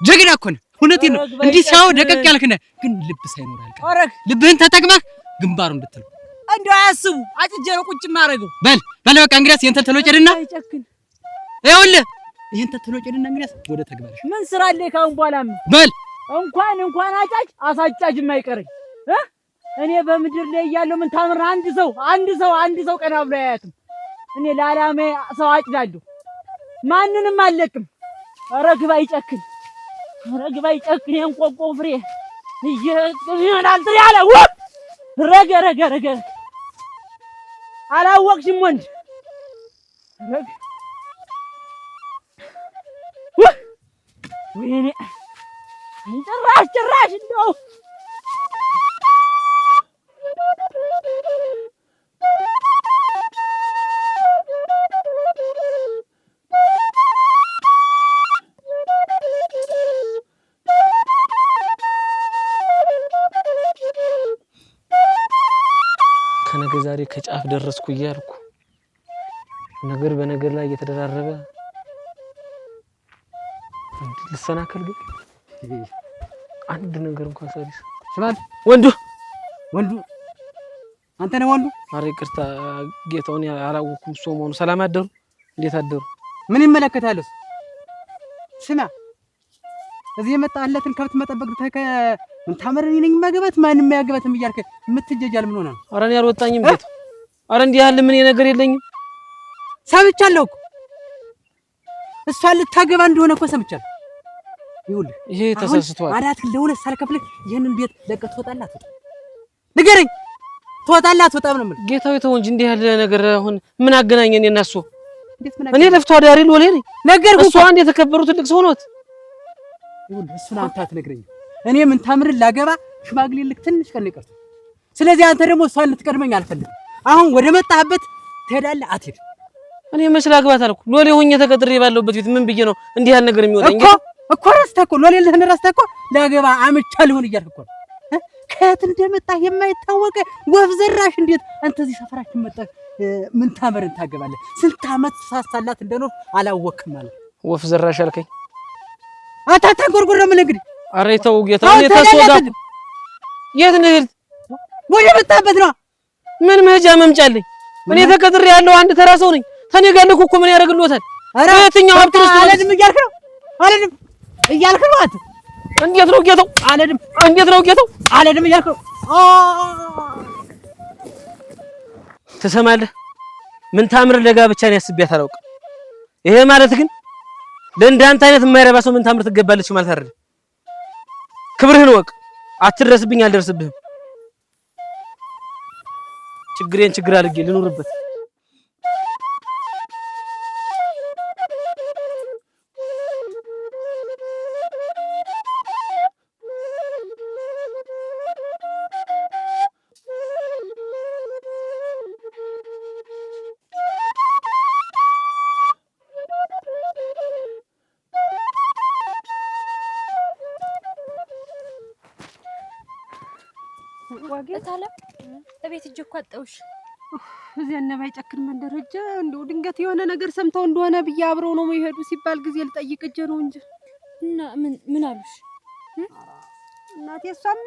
ጀግና እኮ ነህ። እውነቴን ነው። እንዲህ ሲያው ደቀቅ ያልክ ነህ፣ ግን ልብ ሳይኖር አልቀር። ልብህን ተጠቅመህ ግንባሩ እንድትል እንደው አያስቡ። አጭጄ ነው ቁጭ ማረገው። በል በቃ እንግዲያስ የእንተን ተሎጨድና ይኸውልህ ይሄን ተተሎጨድና እንግዲያስ ወደ ተግባርሽ። ምን ስራ አለ ካሁን በኋላም በል እንኳን አሳጫጅ የማይቀርኝ እኔ በምድር ላይ ያለው ምን ታምር አንድ ሰው ቀና ብሎ አያያትም። እኔ ለዓላማ ሰው አጭዳለሁ፣ ማንንም አልለቅም። ረግባ ይጨክን የንቆቆ ፍሬ ይሆናል ጥሪ አለ ረገ አላወቅሽም ወንድ ወይኔ ጭራሽ እንደው ከነገ ዛሬ ከጫፍ ደረስኩ እያልኩ ነገር በነገር ላይ እየተደራረበ ልሰናከል ግን አንድ ነገር እንኳን ሰሪስ ስማል ወንዱ አንተ ነህ ወንዱ? ኧረ ይቅርታ ጌታውን አላወኩም። ሶሞኑ ሰላም አደሩ? እንዴት አደሩ? ምን ይመለከታል? ስማ እዚህ የመጣለትን ከብት መጠበቅ ምን ታመረኝ ነኝ ማገባት ማንንም ያገባትም እያልከ የምትጀጃል ምን ሆነ? ኧረ እኔ አልወጣኝም ጌታ። ኧረ እንዲህ ያለ ምን ነገር የለኝም። ሰምቻለሁ እኮ እሷ ልታገባ እንደሆነ እኮ ሰምቻለሁ። ይኸውልህ ይሄ ተሰስቷል። አዳት ለሁለት ሳልከፍልህ ይሄንን ቤት ለቀህ ትወጣላት። ንገረኝ፣ ትወጣላት ወጣም ነው የምልህ። ጌታው ተው እንጂ እንዲህ ያለ ነገር አሁን ምን አገናኘን? እና እሱ እኔ ለፍቶ አዳሪ ሎሌ ነኝ። ነገርኩህ እሱ አንድ የተከበሩ ትልቅ ሰው ነው። ይኸውልህ እሱን አንተ አትነግረኝም። እኔ ምን ታምር ላገባ ሽማግሌ ልክ ትንሽ ቀን ይቀርታ። ስለዚህ አንተ ደግሞ እሷን ልትቀድመኝ አልፈልግም። አሁን ወደ መጣህበት ትሄዳለህ። አትሄድ። እኔ መች ላግባት አልኩ? ሎሌ ሆኜ ተቀጥሬ ባለሁበት ቤት ምን ብዬ ነው እንዲህ ያለ ነገር የሚወጣኝ? እኮ ረስተህ እኮ ሎሌ ልህን ረስተህ እኮ ላገባ አምቻ ልሆን እያልክ እኮ ከየት እንደመጣ የማይታወቅ ወፍ ዘራሽ እንዴት አንተ እዚህ ሰፈራችን መጣ? ምን ታመርን ታገባለህ? ስንት ዓመት ሳሳላት እንደኖር አላወቅም ማለት ወፍ ዘራሽ አልከኝ? አታታ ጎርጎር ምን እንግዲህ ኧረ ተው ጌታው እኔ ተስወጋ የት ነህ? ወደ መጣበት ነው። ምን መሄጃ መምጫለኝ? እኔ ተቀጥሬ ያለው አንድ ተራ ሰው ነኝ። ተኔ ጋር ልኩ እኮ ምን ያደርግልዎታል? የትኛው ሀብት ውስጥ አለድም እያልክ ነው? አለድም እያልክ ነው? አንተ እንዴት ነው ጌታው? አለድም እንዴት ነው ጌታው? አለድም እያልክ ነው? ትሰማለህ? ምን ታምር ለጋብቻ ነው ያስቤያት አላውቅም። ይሄ ማለት ግን ለእንዳንተ አይነት የማይረባ ሰው ምን ታምር ትገባለች ማለት አይደለም። ክብርህን ወቅ። አትድረስብኝ፣ አልደርስብህም። ችግሬን ችግር አድርጌ ልኑርበት። እታለም እቤት እጅ እኮ አጣሁሽ። እዚያ እና ባይጨክን መንደር ሂጅ እንደው ድንገት የሆነ ነገር ሰምተው እንደሆነ ብዬ አብረው ነው የሚሄዱ ሲባል ጊዜ ልጠይቅ እጄ ነው እንጂ እና ምን አሉሽ? እናቴ እሷም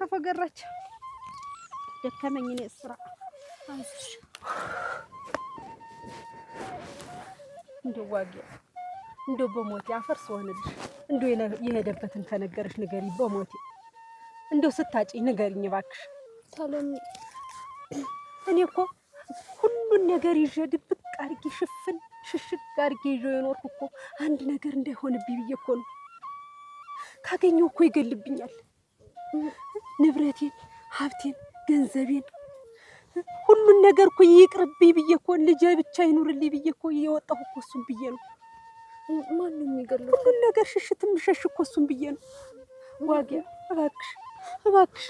ተፈገረች። ደከመኝ እኔ ስራ አንስሽ እንደው ዋጌ እንደው በሞቴ አፈር ስሆንልሽ እንደው የሄደበትን ከነገርሽ ንገሪ በሞቴ እንደው ስታጪ ንገሪኝ እባክሽ። ታለም እኔ እኮ ሁሉን ነገር ይዤ ድብቅ አድርጌ ሽሽግ አድርጌ ይዤ የኖርኩ እኮ አንድ ነገር እንዳይሆንብኝ ብዬ እኮ ነው። ካገኘው እኮ ይገልብኛል። ንብረቴን፣ ሀብቴን፣ ገንዘቤን ሁሉን ነገር እኮ ይቅርብኝ ብዬ እኮ ልጄ ብቻ ይኑርልኝ ብዬ እኮ የወጣሁ እኮ እሱን ብዬ ነው። ማን ነው የሚገለው? ሁሉን ነገር ሽሽት የምሸሽ እኮ እሱን ብዬ ነው። ዋጌ እባክሽ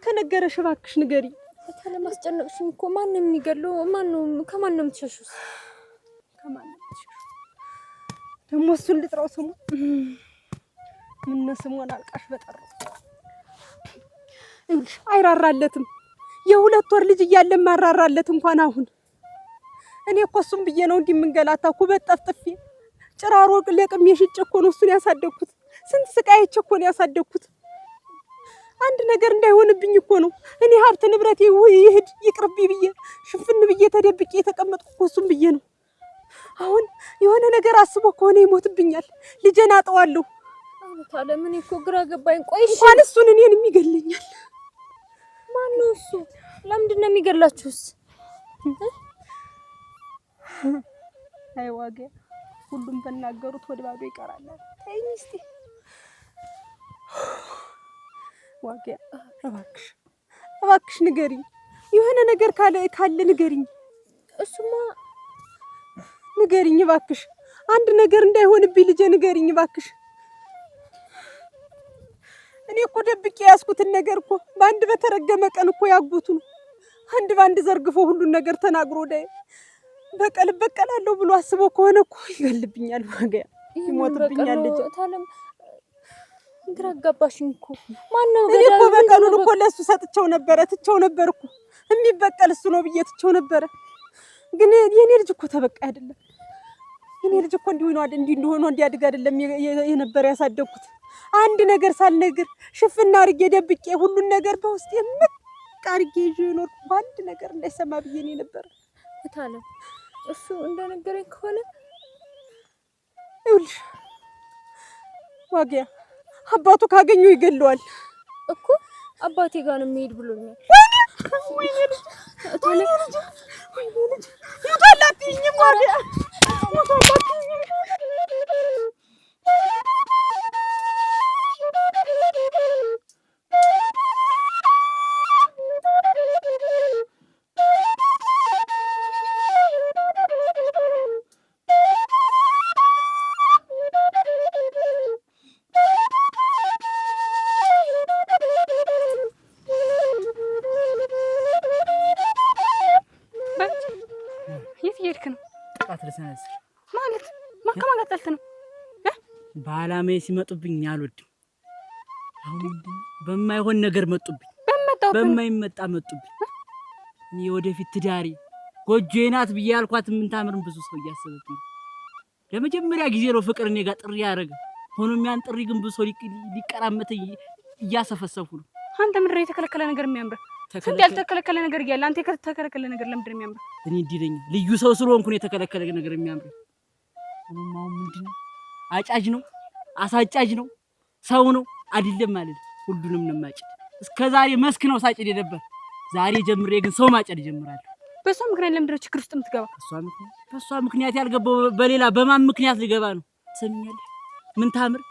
ከነገረሽ እባክሽ ንገሪኝ። ታለም አስጨነቅሽኝ እኮ። ማን ነው የሚገለው? ከማን ነው የምትሸሹት? ከማን ነው የምትሸሹት? ደግሞ እሱን ልጥራው ስሙ ምን ስሙን አልቃሽ በጠራው እንግዲህ አይራራለትም። የሁለት ወር ልጅ እያለ ማራራለት እንኳን አሁን እኔ እኮ እሱን ብዬ ነው እንዲህ የምንገላታ ኩበት ጠፍጥፌ ጭራሮ ለቅሜ ሽጬ እኮ ነው እሱን ያሳደግኩት። ስንት ስቃይቼ እኮ ነው ያሳደግኩት። አንድ ነገር እንዳይሆንብኝ እኮ ነው እኔ ሀብት ንብረቴ ይሄድ ይቅርብኝ ብዬ ሽፍን ብዬ ተደብቄ የተቀመጥኩ እኮ እሱን ብዬ ነው። አሁን የሆነ ነገር አስቦ ከሆነ ይሞትብኛል። ልጄን አጠዋለሁ። ታለም እኔ እኮ ግራ ገባኝ። ቆይ እንኳን እሱን እኔንም ይገለኛል። ማን ነው እሱ? ለምንድን ነው የሚገላችሁስ? አይ ዋጌ ሁሉም በናገሩት ወደ ባዶ ይቀራል። ተይኝ እስቲ ዋጌ እባክሽ ንገሪኝ። የሆነ ነገር ካለ ንገሪኝ። እሱማ ንገሪኝ እባክሽ። አንድ ነገር እንዳይሆንብኝ ልጄ ንገሪኝ እባክሽ። እኔ እኮ ደብቄ ያስኩትን ነገር እኮ በአንድ በተረገመ ቀን እኮ ያጉቱ ነው አንድ ባንድ ዘርግፎ ሁሉን ነገር ተናግሮ ዳይ በቀላለሁ ብሎ አስቦ ከሆነ እኮ ይገልብኛል። ዋጋ ይሞትብኛል ልጄ። ታለም ግራ አጋባሽኝ እኮ። ማን ነው እኔ እኮ በቀሉን እኮ ለሱ ሰጥቼው ነበረ ትቼው ነበር እኮ የሚበቀል እሱ ነው ብዬ ትቼው ነበረ። ግን የኔ ልጅ እኮ ተበቃይ አይደለም። የኔ ልጅ እኮ እንዲሆነ እንዲያድግ አይደለም የነበረ ያሳደግኩት። አንድ ነገር ሳልነግር ሽፍና አድርጌ ደብቄ ሁሉን ነገር በውስጤ ምቅ አድርጌ ይዤ የኖርኩ በአንድ ነገር እንዳይሰማ ብዬ ነው ነበር። ታለም እሱ እንደነገረኝ ከሆነ ይኸውልሽ ዋጊያ አባቱ ካገኘው ይገለዋል እኮ። አባቴ ጋር ነው የሚሄድ ብሎኛል። ወይኔ ልጅ ይውጣላትኝም ዋጊያ ይውጣላትኝም። በዓላማዬ ሲመጡብኝ አልወድም። አሁን በማይሆን ነገር መጡብኝ በማይመጣ መጡብኝ እኔ ወደፊት ትዳሬ ጎጆዬ ናት ብዬ ያልኳት ምን ታምርን ብዙ ሰው እያሰበብኝ ለመጀመሪያ ጊዜ ነው ፍቅር እኔ ጋር ጥሪ ያደረገ ሆኖም ያን ጥሪ ግን ብዙ ሰው ሊቀራመት እያሰፈሰፉ ነው አንተ ምድር የተከለከለ ነገር የሚያምር ስንት ያልተከለከለ ነገር እያለ አንተ የተከለከለ ነገር ለምንድን ነው የሚያምር እኔ እንዲለኝ ልዩ ሰው ስለሆንኩ ነው የተከለከለ ነገር የሚያምር ማው ምንድነው አጫጅ ነው አሳጫጅ ነው ሰው ነው አይደለም ማለት ሁሉንም ነው ማጭድ እስከዛሬ መስክ ነው ሳጭድ ነበር ዛሬ ጀምሬ ግን ሰው ማጨድ ጀምራለሁ በሷ ምክንያት ለምንድን ነው ችግር ውስጥ የምትገባ በሷ ምክንያት ያልገባው በሌላ በማን ምክንያት ሊገባ ነው ትሰሚኛለሽ ምን ታምር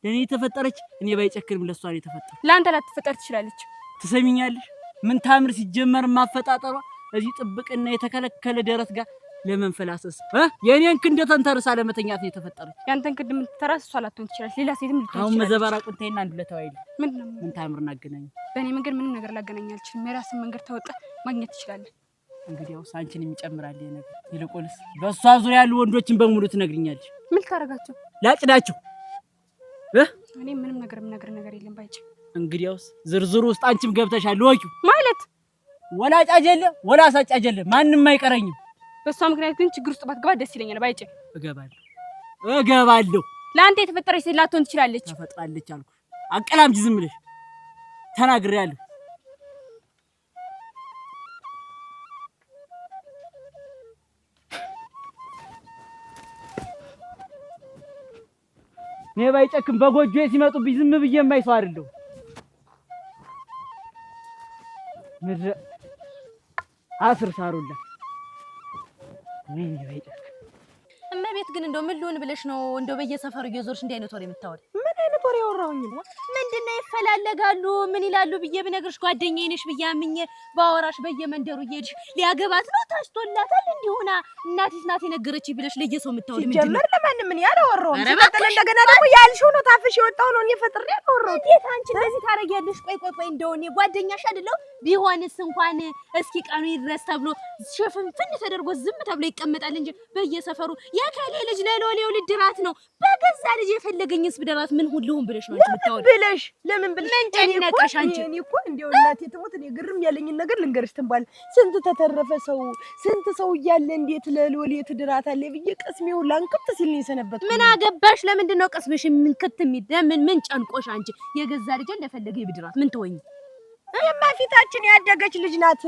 ለኔ ተፈጠረች እኔ ባይጨክርም ለሷ ነው ተፈጠረ ለአንተ ላትፈጠር ትችላለች ትሰሚኛለሽ ምን ታምር ሲጀመር ማፈጣጠሯ እዚህ ጥብቅና የተከለከለ ደረት ጋር ለመንፈላሰስ የኔን ክንደ ተንተርሳ ለመተኛት ነው የተፈጠረች ያንተን ክንድ ምን ተራስ እሷ ላትሆን ትችላለች ሌላ ሴትም ልትሆን ትችላለች አሁን መዘባራቁንተይና አንዱ ለተዋይል ምን ታምር እናገናኝ በእኔ መንገድ ምንም ነገር ላገናኝ አልችልም የራስን መንገድ ተወጣ ማግኘት ትችላለህ እንግዲህ ያው ሳንቺን የሚጨምራል ነገር ይልቁንስ በሷ ዙሪያ ያሉ ወንዶችን በሙሉ ትነግሪኛለሽ ምን ታረጋቸው ላጭዳቸው እኔ ምንም ነገር የለም ባይጭ እንግዲያውስ ዝርዝሩ ውስጥ አንቺም ገብተሻል ወቂው ማለት ወላጭ አጀለ ወላ ሳጭ አጀለ ማንንም አይቀረኝም በሷ ምክንያት ግን ችግር ውስጥ ባትገባ ደስ ይለኛል ባይጭ እገባለሁ ለአንተ የተፈጠረች ሴት ላትሆን ትችላለች ተፈጥራለች አልኩ አቀላምጂ ዝም ብለሽ ተናግሬያለሁ እኔ ባይጨክም በጎጆዬ ሲመጡብኝ ዝም ብዬ የማይሰው አይደለሁ ምድረ አስር ሳሩላ ምን ባይጨክ እመቤት ግን እንደው ምን ልሆን ብለሽ ነው እንደው በየሰፈሩ እየዞርሽ እንዲህ አይነት ወሬ የምታወሪ ምን አይነት ወሬ ያወራሁኝ ምንድነው ይፈላለጋሉ ምን ይላሉ ብዬ ብነግርሽ ጓደኛዬ ነሽ ብዬ አምኜ ባወራሽ በየመንደሩ እየሄድሽ ሊያገባት ነው ታስቶላታል እንዲሁና እናትሽ ናት የነገረችኝ ብለሽ ለየሰው የምታወሪ ምንድነው ጀመር ለማንም ምን ያላወራው ሲቀጥል እንደገና ደግሞ ያልሽው ነው ታፍሽ የወጣው ነው እኔ ፈጥሬ ያወራው እንዴት አንቺ እንደዚህ ታረጊያለሽ ቆይ እንደው እኔ ጓደኛሽ አይደለው ቢሆንስ እንኳን እስኪ ቀኑ ይድረስ ተብሎ ሽፍንፍን ተደርጎ ዝም ተብሎ ይቀመጣል እንጂ በየሰፈሩ የከሌ ልጅ ለሎሌው ልድራት ነው በገዛ ልጅ የፈለገኝስ ብደራት ምን ሁሉም ብለሽ ነው የምታወሪ ብለሽ ለምን ብለሽ ምን ጨነቀሽ አንቺ እኔ እኮ እንደው እናቴ ትሞት እኔ ግርም ያለኝን ነገር ልንገርሽ ትንባል ስንት ተተረፈ ሰው ስንት ሰው እያለ እንዴት ለሎሌ ትድራታለ ብዬ ቀስሜ ሁላ እንክት ሲል ነው የሰነበት ምን አገባሽ ለምንድን ነው ቀስምሽ ምን ክትም ምን ጨንቆሽ አንቺ የገዛ ልጅ እንደፈለገ ይብድራት ምን ተወኝ እማ ፊታችን ያደገች ልጅ ናት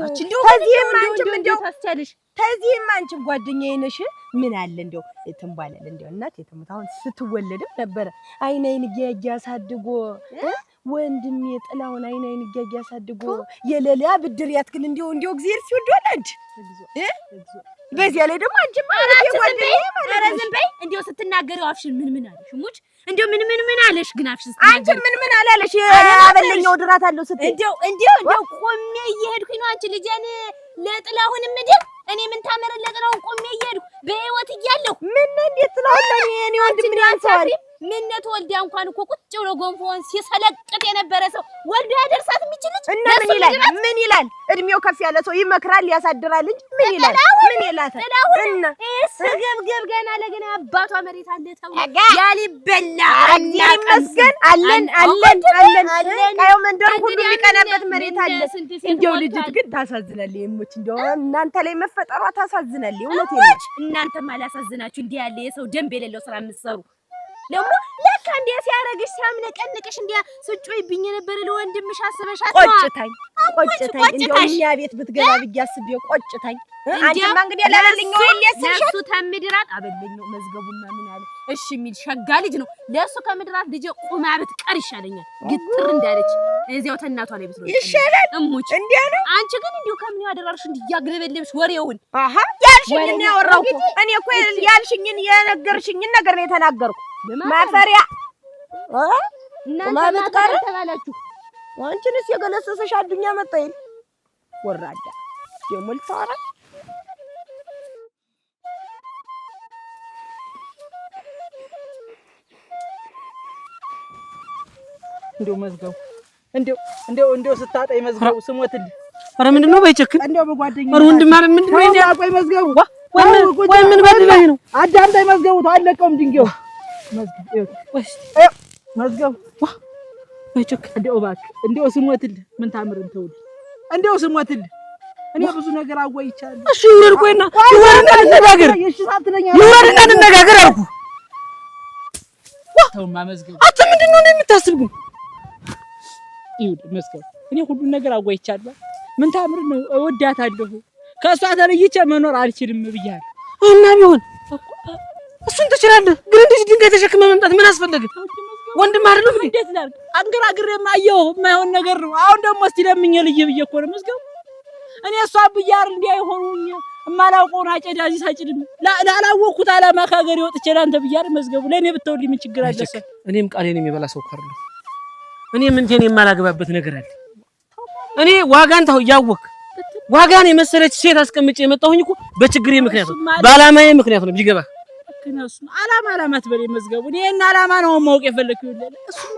ከዚህም አንቺም እንደው ታስቻለሽ ከዚህም አንቺም ጓደኛዬ ነሽ ምን አለ እንደው ትንባላል እንደው እናት የትሙት አሁን ስትወለድም ነበረ አይናይን ያሳድጎ ወንድሜ ጥላውን አይናይን ያሳድጎ የለላ ብድር ያትክል እንደው እግዚአብሔር ሲወደድ በዚያ ላይ ደግሞ አንቺ ማለት ዝም በይ እንደው ስትናገሪው አፍሽን ምን አለሽ ሙጭ እንደው ምን አለሽ ግን አፍሽ አንቺ ምን አላለሽ አበለኛው ድራት አለው ስትይ እንደው ቆሜ እየሄድኩኝ ነው አንቺ ልጄን ለጥላሁን ምድር እኔ ምን ታመረለጥ ነው ቆሜ እየሄድኩ በህይወት እያለሁ ምን እንዴት ጥላሁን እኔ ወንድም ምን ያንሳሪ ምን ተወልዳ እንኳን እኮ ቁጭ ብሎ ጎንፎን ሲሰለቅጥ የነበረ ሰው ወልዶ ያደርሳት የሚችልች እና ምን ይላል እድሜው ከፍ ያለ ሰው ይመክራል ያሳድራል እንጂ ምን ይላል እና ስገብገብ ገና ለገና አባቷ መሬት አለ ተው ያሊበላ ይመስገን አለን ቀዩ መንደር ሁሉ የሚቀናበት መሬት አለ እንደው ልጅት ግን ታሳዝናለች የሞች እንደው እናንተ ላይ መፈጠሯ ታሳዝናለች እውነቴን ነው እናንተም አላሳዝናችሁ እንዲህ ያለ የሰው ደንብ የሌለው ስራ የምትሰሩ ደግሞ ለካ እንዴ ሲያረግሽ ሲያምነቀንቅሽ እንዴ ስጮይብኝ የነበረ ለወንድምሽ አስበሻት ቆጭታኝ እንደው እኛ ቤት ብትገባ ብያስብየው ቆጭታኝ አንቺማ እንግዲህ ለለልኛው ለሱ ተምድራት አበለኛው መዝገቡና ምን አለ እሺ የሚል ሸጋ ልጅ ነው ለሱ ከምድራት ልጅ ቁማ ብትቀር ይሻለኛል ግትር እንዳለች እዚያው ተናቷ ላይ ብትሮጥ ይሻላል እሙች እንዴ ነው አንቺ ግን እንዴው ከምን ያደራርሽ እንዲያግለበለብሽ ወሬውን ያልሽኝን ነው ያወራው እኔ እኮ ያልሽኝን የነገርሽኝን ነገር ነው የተናገርኩ ማፈሪያ እናንተ ተባላችሁ አንቺንስ የገለሰሰሽ አዱኛ መጣይል ወራዳ ደሞል ታራ እንደው መዝገቡ እንደው ስታጣይ መዝገቡ ስሞትልኝ ኧረ ምንድነው ባይቸክል እንደው በጓደኛ ኧረ ወንድም ማለት ምንድነው ይሄ ቆይ መዝገቡ ወይ ምን በድለኝ ነው አዳምጣይ መዝገቡ ታለቀውም ድንጋዩ መዝገቡ አይቸክ እንደው እባክህ እንደው ስሞትልህ ምን ታምር እንተውልህ እንደው ስሞትልህ እኔ ብዙ ነገር አዋይቻለሁ። እሺ ይውረድ ቆይና ይውረድና እንነጋገር ይውረድና እንነጋገር አልኩህ። ተውማ መዝገቡ አንተ ምንድነው እንደምታስብኝ? ይኸውልህ መዝገቡ እኔ ሁሉን ነገር አዋይቻለሁ። ምን ታምር ነው እወዳታለሁ። ከእሷ ተለይቼ መኖር አልችልም ብያለሁ። እና ቢሆን እሱን ትችላለህ፣ ግን እንደዚህ ድንጋይ ተሸክመህ መምጣት ምን አስፈለገ? ወንድም አይደለም እንዴ? እንዴት ላድርግ? አንገራግሬማ አየሁ የማይሆን ነገር ነው። አሁን ደግሞ እስቲ ለምኜ ልዬ ብዬ እኮ ነው መዝገቡ። እኔ እሷ ብያር እንዲያይሆኑኝ የማላውቀውን አጨዳ እዚህ ሳጭድም ላላወቅኩት ዓላማ ከሀገሬ ወጥቼ ለአንተ ብያር መዝገቡ ለእኔ ብትውልኝ ምን ችግር አለ? እኔም ቃሌን የሚበላ ሰው ካርለሁ እኔም እንትን የማላገባበት ነገር አለ። እኔ ዋጋን ታው ያወቅ ዋጋን የመሰለች ሴት አስቀምጬ የመጣሁኝ እኮ በችግሬ ምክንያት ነው፣ በዓላማዬ ምክንያት ነው። ቢገባ ከነሱ ዓላማ ትበል መዝገቡ። እኔ እና ዓላማ ነው ማወቅ የፈለኩት ይላል። እሱማ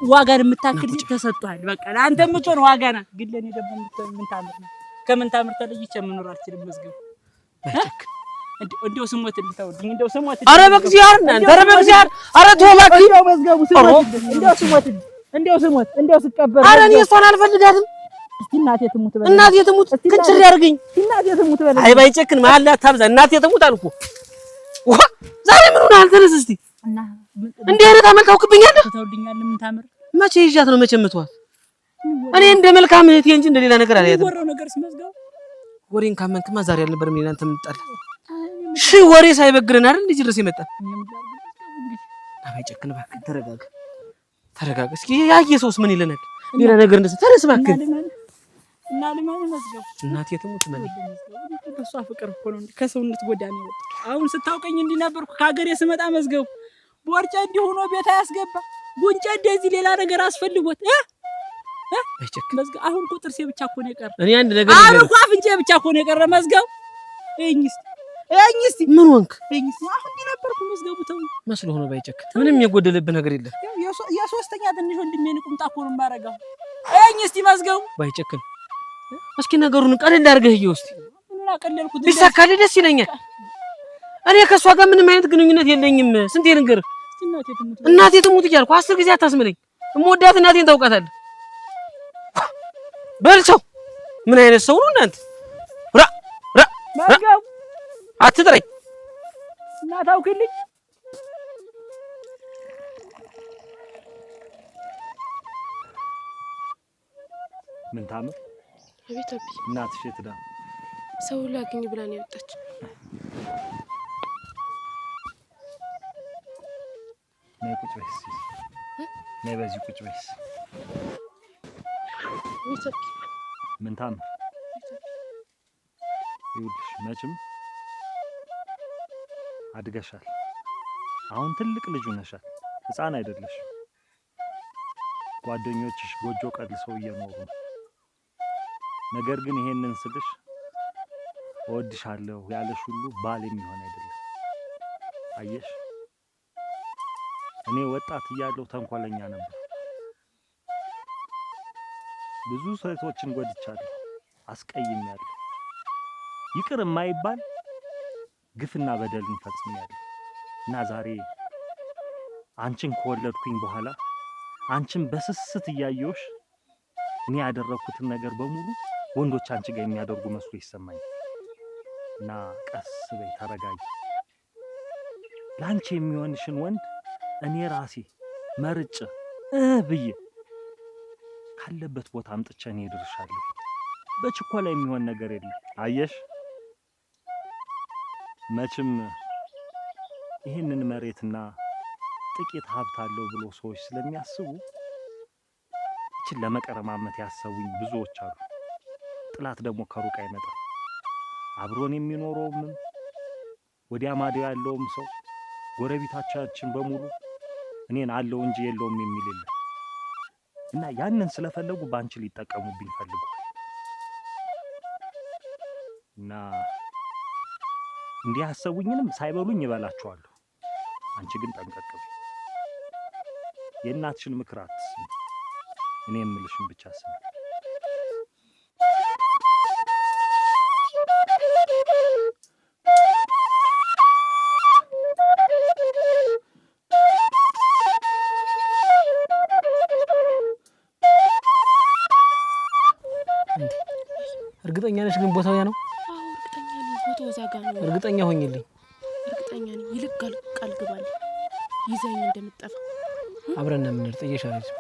ዋጋን የምታክል ተሰጥቷል። በቃ ለአንተ የምትሆን ዋጋ ናት። ግን ለኔ ደግሞ ምን ታምር ነው? ከምን ታምር ተለይቼ መኖር አልችልም መዝገቡ። እንደው ስሞት ልታውልኝ እንደው ስሞት። ኧረ በእግዚአብሔር እናንተ ኧረ በእግዚአብሔር ኧረ ተው እባክህ እንደው መዝገቡ ስሞት እንደው ስሞት እንደው ስቀበር። ኧረ እኔ እሷን አልፈልጋትም። እስቲ እናቴ ትሙት በል እናቴ ትሙት ክንችር ያርገኝ። እናቴ ትሙት በል። አይ ባይጨክን መሀል ላይ አታብዛ። እናቴ ትሙት አልኩ። ዛሬ ምን ሆነሃል? ተነስ እስቲ። እንዲህ አይነት አመልካውክብኛለህ። ተውልኛለህ። ምን ታምር መቼ ይዣት ነው መቼ የምትዋት? እኔ እንደ መልካም እህቴ እንጂ እንደሌላ ነገር አልያትም። ወሬው ነገር ስመዝገው ወሬን ካመንክማ ዛሬ አልነበረም እኔ እናንተ የምንጣላ። ወሬ ሳይበግረን አይደል እንዴ ድረስ የመጣ? ባይጨክን እባክህ ተረጋጋ፣ ተረጋጋ። እስኪ ያየ ሰውስ ምን ይለናል? ሌላ ነገር እንደዚህ ተነስ እባክህ። እና ለማን መዝገቡ እናቴ ትሙት ምን በሷ ፍቅር እኮ ነው ከሰውነት ጎዳና ወጣ። አሁን ስታውቀኝ እንዲህ ነበርኩ። ከሀገሬ ስመጣ መዝገቡ ቦርጫ እንዲህ ሆኖ ቤት አያስገባ ጉንጫ እንደዚህ ሌላ ነገር አስፈልጎት አይጨክን መዝገቡ። አሁን እኮ ጥርሴ ብቻ እኮ ነው የቀረ። እኔ አንድ ነገር አሁን እኮ አፍንጬ ብቻ እኮ ነው የቀረ መዝገቡ። እኝስ ምን ሆንክ? እኝስ አሁን እንዲህ ነበርኩ መዝገቡ። ተው መስሎ ሆኖ ባይጨክን ምንም የጎደለብህ ነገር የለም። የሶስተኛ ትንሽ ወንድሜን ቁምጣ እኮ ነው የማደርገው። እኝስ መዝገቡ ባይጨክን እስኪ ነገሩን ቀለል አድርገህ እየው እስቲ። ምን አቀለልኩት? ቢሳካልህ ደስ ይለኛል። እኔ ከሷ ጋር ምንም አይነት ግንኙነት የለኝም። ስንቴ ልንገርህ? እናቴ ትሙት እያልኩ 10 ጊዜ አታስምለኝ። እምወዳት እናቴን ታውቃታለህ። በልቻው ምን አይነት ሰው ነው እናንተ? መዝገቡ አትጥረኝ እና ታውክልኝ። ምን ታምር? አቤት አብይ። እናትሽ የት ዳ? ሰው ላግኝ ብላ ነው የወጣች። ነይ ቁጭ በይ እስኪ። ነይ በዚህ ቁጭ በይ። አቤት አብይ። ምን ታምር? ይኸውልሽ መቼም አድገሻል። አሁን ትልቅ ልጅ ሆነሻል። ሕፃን አይደለሽ። ጓደኞችሽ ጎጆ ቀልሰው እየኖሩ ነው። ነገር ግን ይሄንን ስልሽ እወድሻለሁ ያለሽ ሁሉ ባል የሚሆን አይደለም። አየሽ፣ እኔ ወጣት እያለሁ ተንኮለኛ ነበር። ብዙ ሴቶችን ጎድቻለሁ፣ አስቀይሜያለሁ። ይቅር የማይባል ግፍና በደልን ፈጽሜያለሁ እና ዛሬ አንቺን ከወለድኩኝ በኋላ አንቺን በስስት እያየሁሽ እኔ ያደረኩትን ነገር በሙሉ ወንዶች አንቺ ጋር የሚያደርጉ መስሎ ይሰማኛል። እና ቀስ በይ፣ ተረጋጊ። ላንቺ የሚሆንሽን ወንድ እኔ ራሴ መርጬ ብዬ ካለበት ቦታ አምጥቼ እኔ እድርሻለሁ። በችኮላ የሚሆን ነገር የለም። አየሽ፣ መቼም ይህንን መሬትና ጥቂት ሀብት አለው ብሎ ሰዎች ስለሚያስቡ ይችን ለመቀረማመት ያሰቡኝ ብዙዎች አሉ። ጥላት ደግሞ ከሩቅ አይመጣም። አብሮን የሚኖረውም ወዲያ ማዶ ያለውም ሰው ጎረቤታችን በሙሉ እኔን አለው እንጂ የለውም የሚል የለም እና ያንን ስለፈለጉ ባንቺ ሊጠቀሙብኝ ፈልገዋል እና እንዲህ ያሰቡኝንም ሳይበሉኝ ይበላቸዋለሁ። አንቺ ግን ጠንቀቅ በይ። የእናትሽን ምክር አትስሚ፣ እኔ የምልሽን ብቻ ስሚ። ነሽ ግን ቦታው ያ ነው? አዎ እርግጠኛ ነኝ። ቦታው እዛ ጋር ነው። እርግጠኛ ሆኝልኝ። እርግጠኛ ነኝ። ይልቅ ቃል ግባልኝ ይዘኝ እንደምትጠፋ። አብረን ነው የምንሄድ። ጥዬሽ አልሄድም።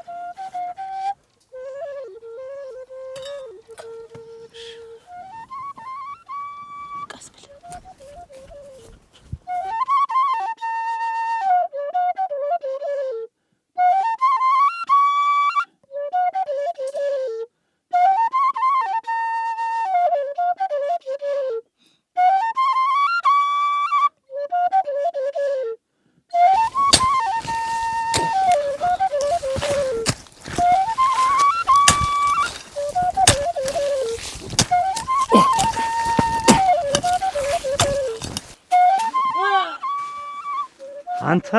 አንተ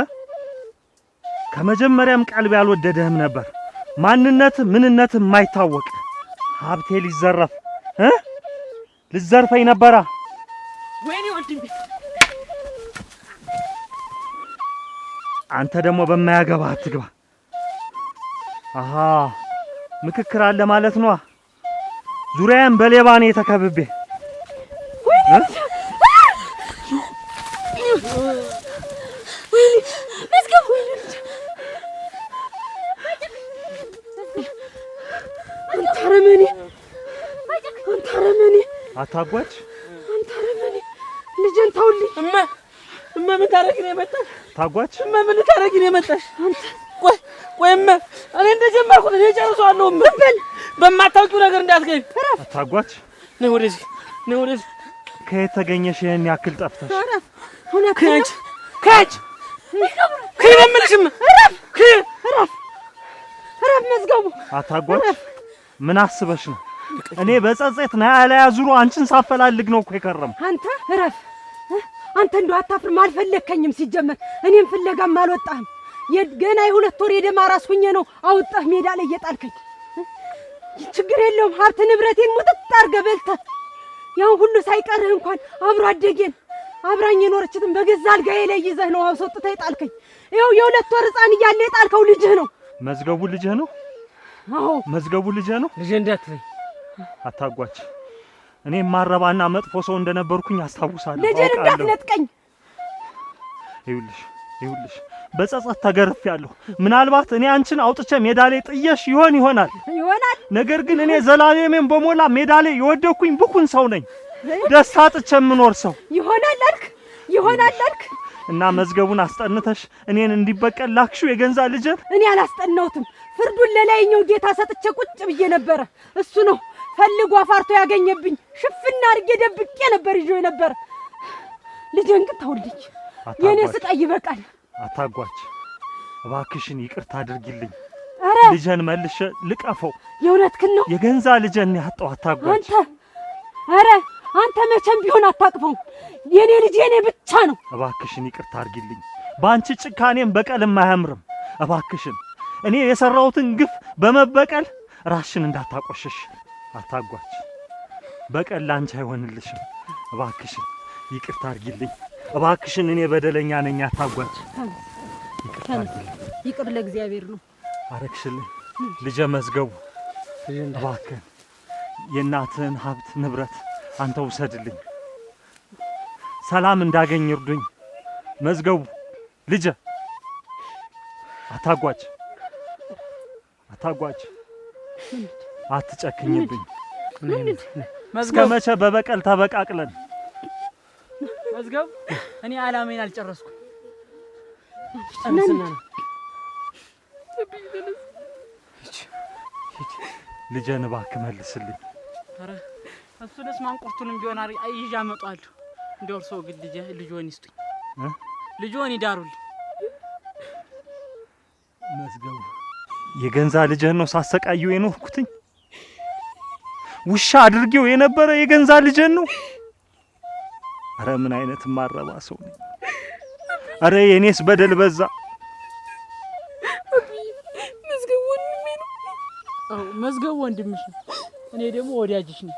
ከመጀመሪያም ቀልብ ያልወደደህም ነበር። ማንነት ምንነት የማይታወቅ ሀብቴ ሊዘረፍ ልዘርፈኝ ነበራ። ወይኔ ወንድሜ አንተ ደግሞ በማያገባ አትግባ። አሃ ምክክር አለ ማለት ነው። ዙሪያን በሌባ ነው የተከብቤ። አታጓች አንተ ረመኔ ልጄን ተውልኝ። እማ ምን ታረጊ ነው የመጣሽ? ታጓች ምን ታረጊ ነው የመጣሽ? ቆይ እማ እኔ እንደጀመርኩት እኔ ጨርሰዋለሁ። በማታውቂው ነገር እንዳትገቢ። አታጓች ነይ ወደዚህ። ከየት ተገኘሽ ይሄን ያክል ጠፍተሽ? ከች ለምንሽም እረፍ መዝገቡ። አታጓች ምን አስበሽ ነው? እኔ በጸጸት ና ያለያ ዙሮ አንቺን ሳፈላልግ ነው እኮ የከረም። አንተ እረፍ። አንተ እንደው አታፍርም? አልፈለከኝም ሲጀመር እኔም ፍለጋም አልወጣህም። ገና የ2 ወር የደም አራስ ሆኜ ነው አውጣህ ሜዳ ላይ እየጣልከኝ። ችግር የለውም ሀብት ንብረቴን ሙጥጥ አድርገህ በልተህ ያን ሁሉ ሳይቀርህ እንኳን አብሮ አደጌን አብራኝ የኖረችትን በገዛ አልጋዬ ላይ ይዘህ ነው አውሰጥተህ የጣልከኝ። ይኸው የ2 ወር ሕፃን እያለ የጣልከው ልጅህ ነው። መዝገቡ ልጅህ ነው? አዎ መዝገቡ ልጅህ ነው። ልጄ እንዳትለኝ አታጓች። እኔ ማረባና መጥፎ ሰው እንደነበርኩኝ አስታውሳለሁ። ልጄን እንዳትነጥቀኝ። ይኸውልሽ በጸጸት ተገርፌያለሁ። ምናልባት እኔ አንቺን አውጥቼ ሜዳ ላይ ጥየሽ ይሆናል። ነገር ግን እኔ ዘላለሜን በሞላ ሜዳ ላይ የወደኩኝ ብኩን ሰው ነኝ። ደስታ አጥቼ የምኖር ሰው ይሆናል አልክ። እና መዝገቡን አስጠንተሽ እኔን እንዲበቀል ላክሽው የገንዛ ልጄን። እኔ አላስጠናሁትም። ፍርዱን ለላይኛው ጌታ ሰጥቼ ቁጭ ብዬ ነበረ። እሱ ነው ፈልጎ አፋርቶ ያገኘብኝ። ሽፍና አድርጌ ደብቄ ነበር ይዤው ነበር። ልጄን ግን ተውልኝ። የኔ ስቃይ ይበቃል። አታጓች እባክሽን ይቅርታ አድርጊልኝ። አረ ልጄን መልሼ ልቀፈው። የእውነትህን ነው? የገንዛ ልጄን ያጣው። አታጓች አንተ መቼም ቢሆን አታቅፈው። የኔ ልጅ የኔ ብቻ ነው። እባክሽን ይቅርታ አድርጊልኝ። ባንቺ ጭካኔም በቀልም አያምርም። እባክሽን እኔ የሰራሁትን ግፍ በመበቀል ራስሽን እንዳታቆሽሽ። አታጓች በቀል ላንቺ አይሆንልሽም። እባክሽን ይቅርታ አድርጊልኝ። እባክሽን እኔ በደለኛ ነኝ። አታጓች ይቅርታ አድርጊልኝ። ይቅር ለእግዚአብሔር ነው። አረክሽልኝ ልጄ መዝገቡ። እባክህን የእናትህን ሀብት ንብረት አንተ ውሰድልኝ። ሰላም እንዳገኝ እርዱኝ። መዝገቡ ልጄ። አታጓች አትጨክኝብኝ። እስከ መቼ በበቀል ተበቃቅለን? መዝገቡ እኔ አላማዬን አልጨረስኩም። ልጄን እባክህ መልስልኝ። ኧረ እሱንስ ማንቁርቱንም ቢሆን ይዤ አመጣዋለሁ። እንደው እርስዎ ግን ልጅዎን ይስጡኝ፣ ልጅዎን ይዳሩልኝ። መዝገቡ የገንዛ ልጅህን ነው ሳሰቃየው የኖርኩትኝ። ውሻ አድርጌው የነበረ የገንዛ ልጅህን ነው። አረ ምን አይነት ማረባ ሰው ነኝ! አረ የኔስ በደል በዛ። መዝገቡ ወንድሜ ነው። አዎ መዝገቡ ወንድምሽ ነው። እኔ ደግሞ ወዳጅሽ ነኝ።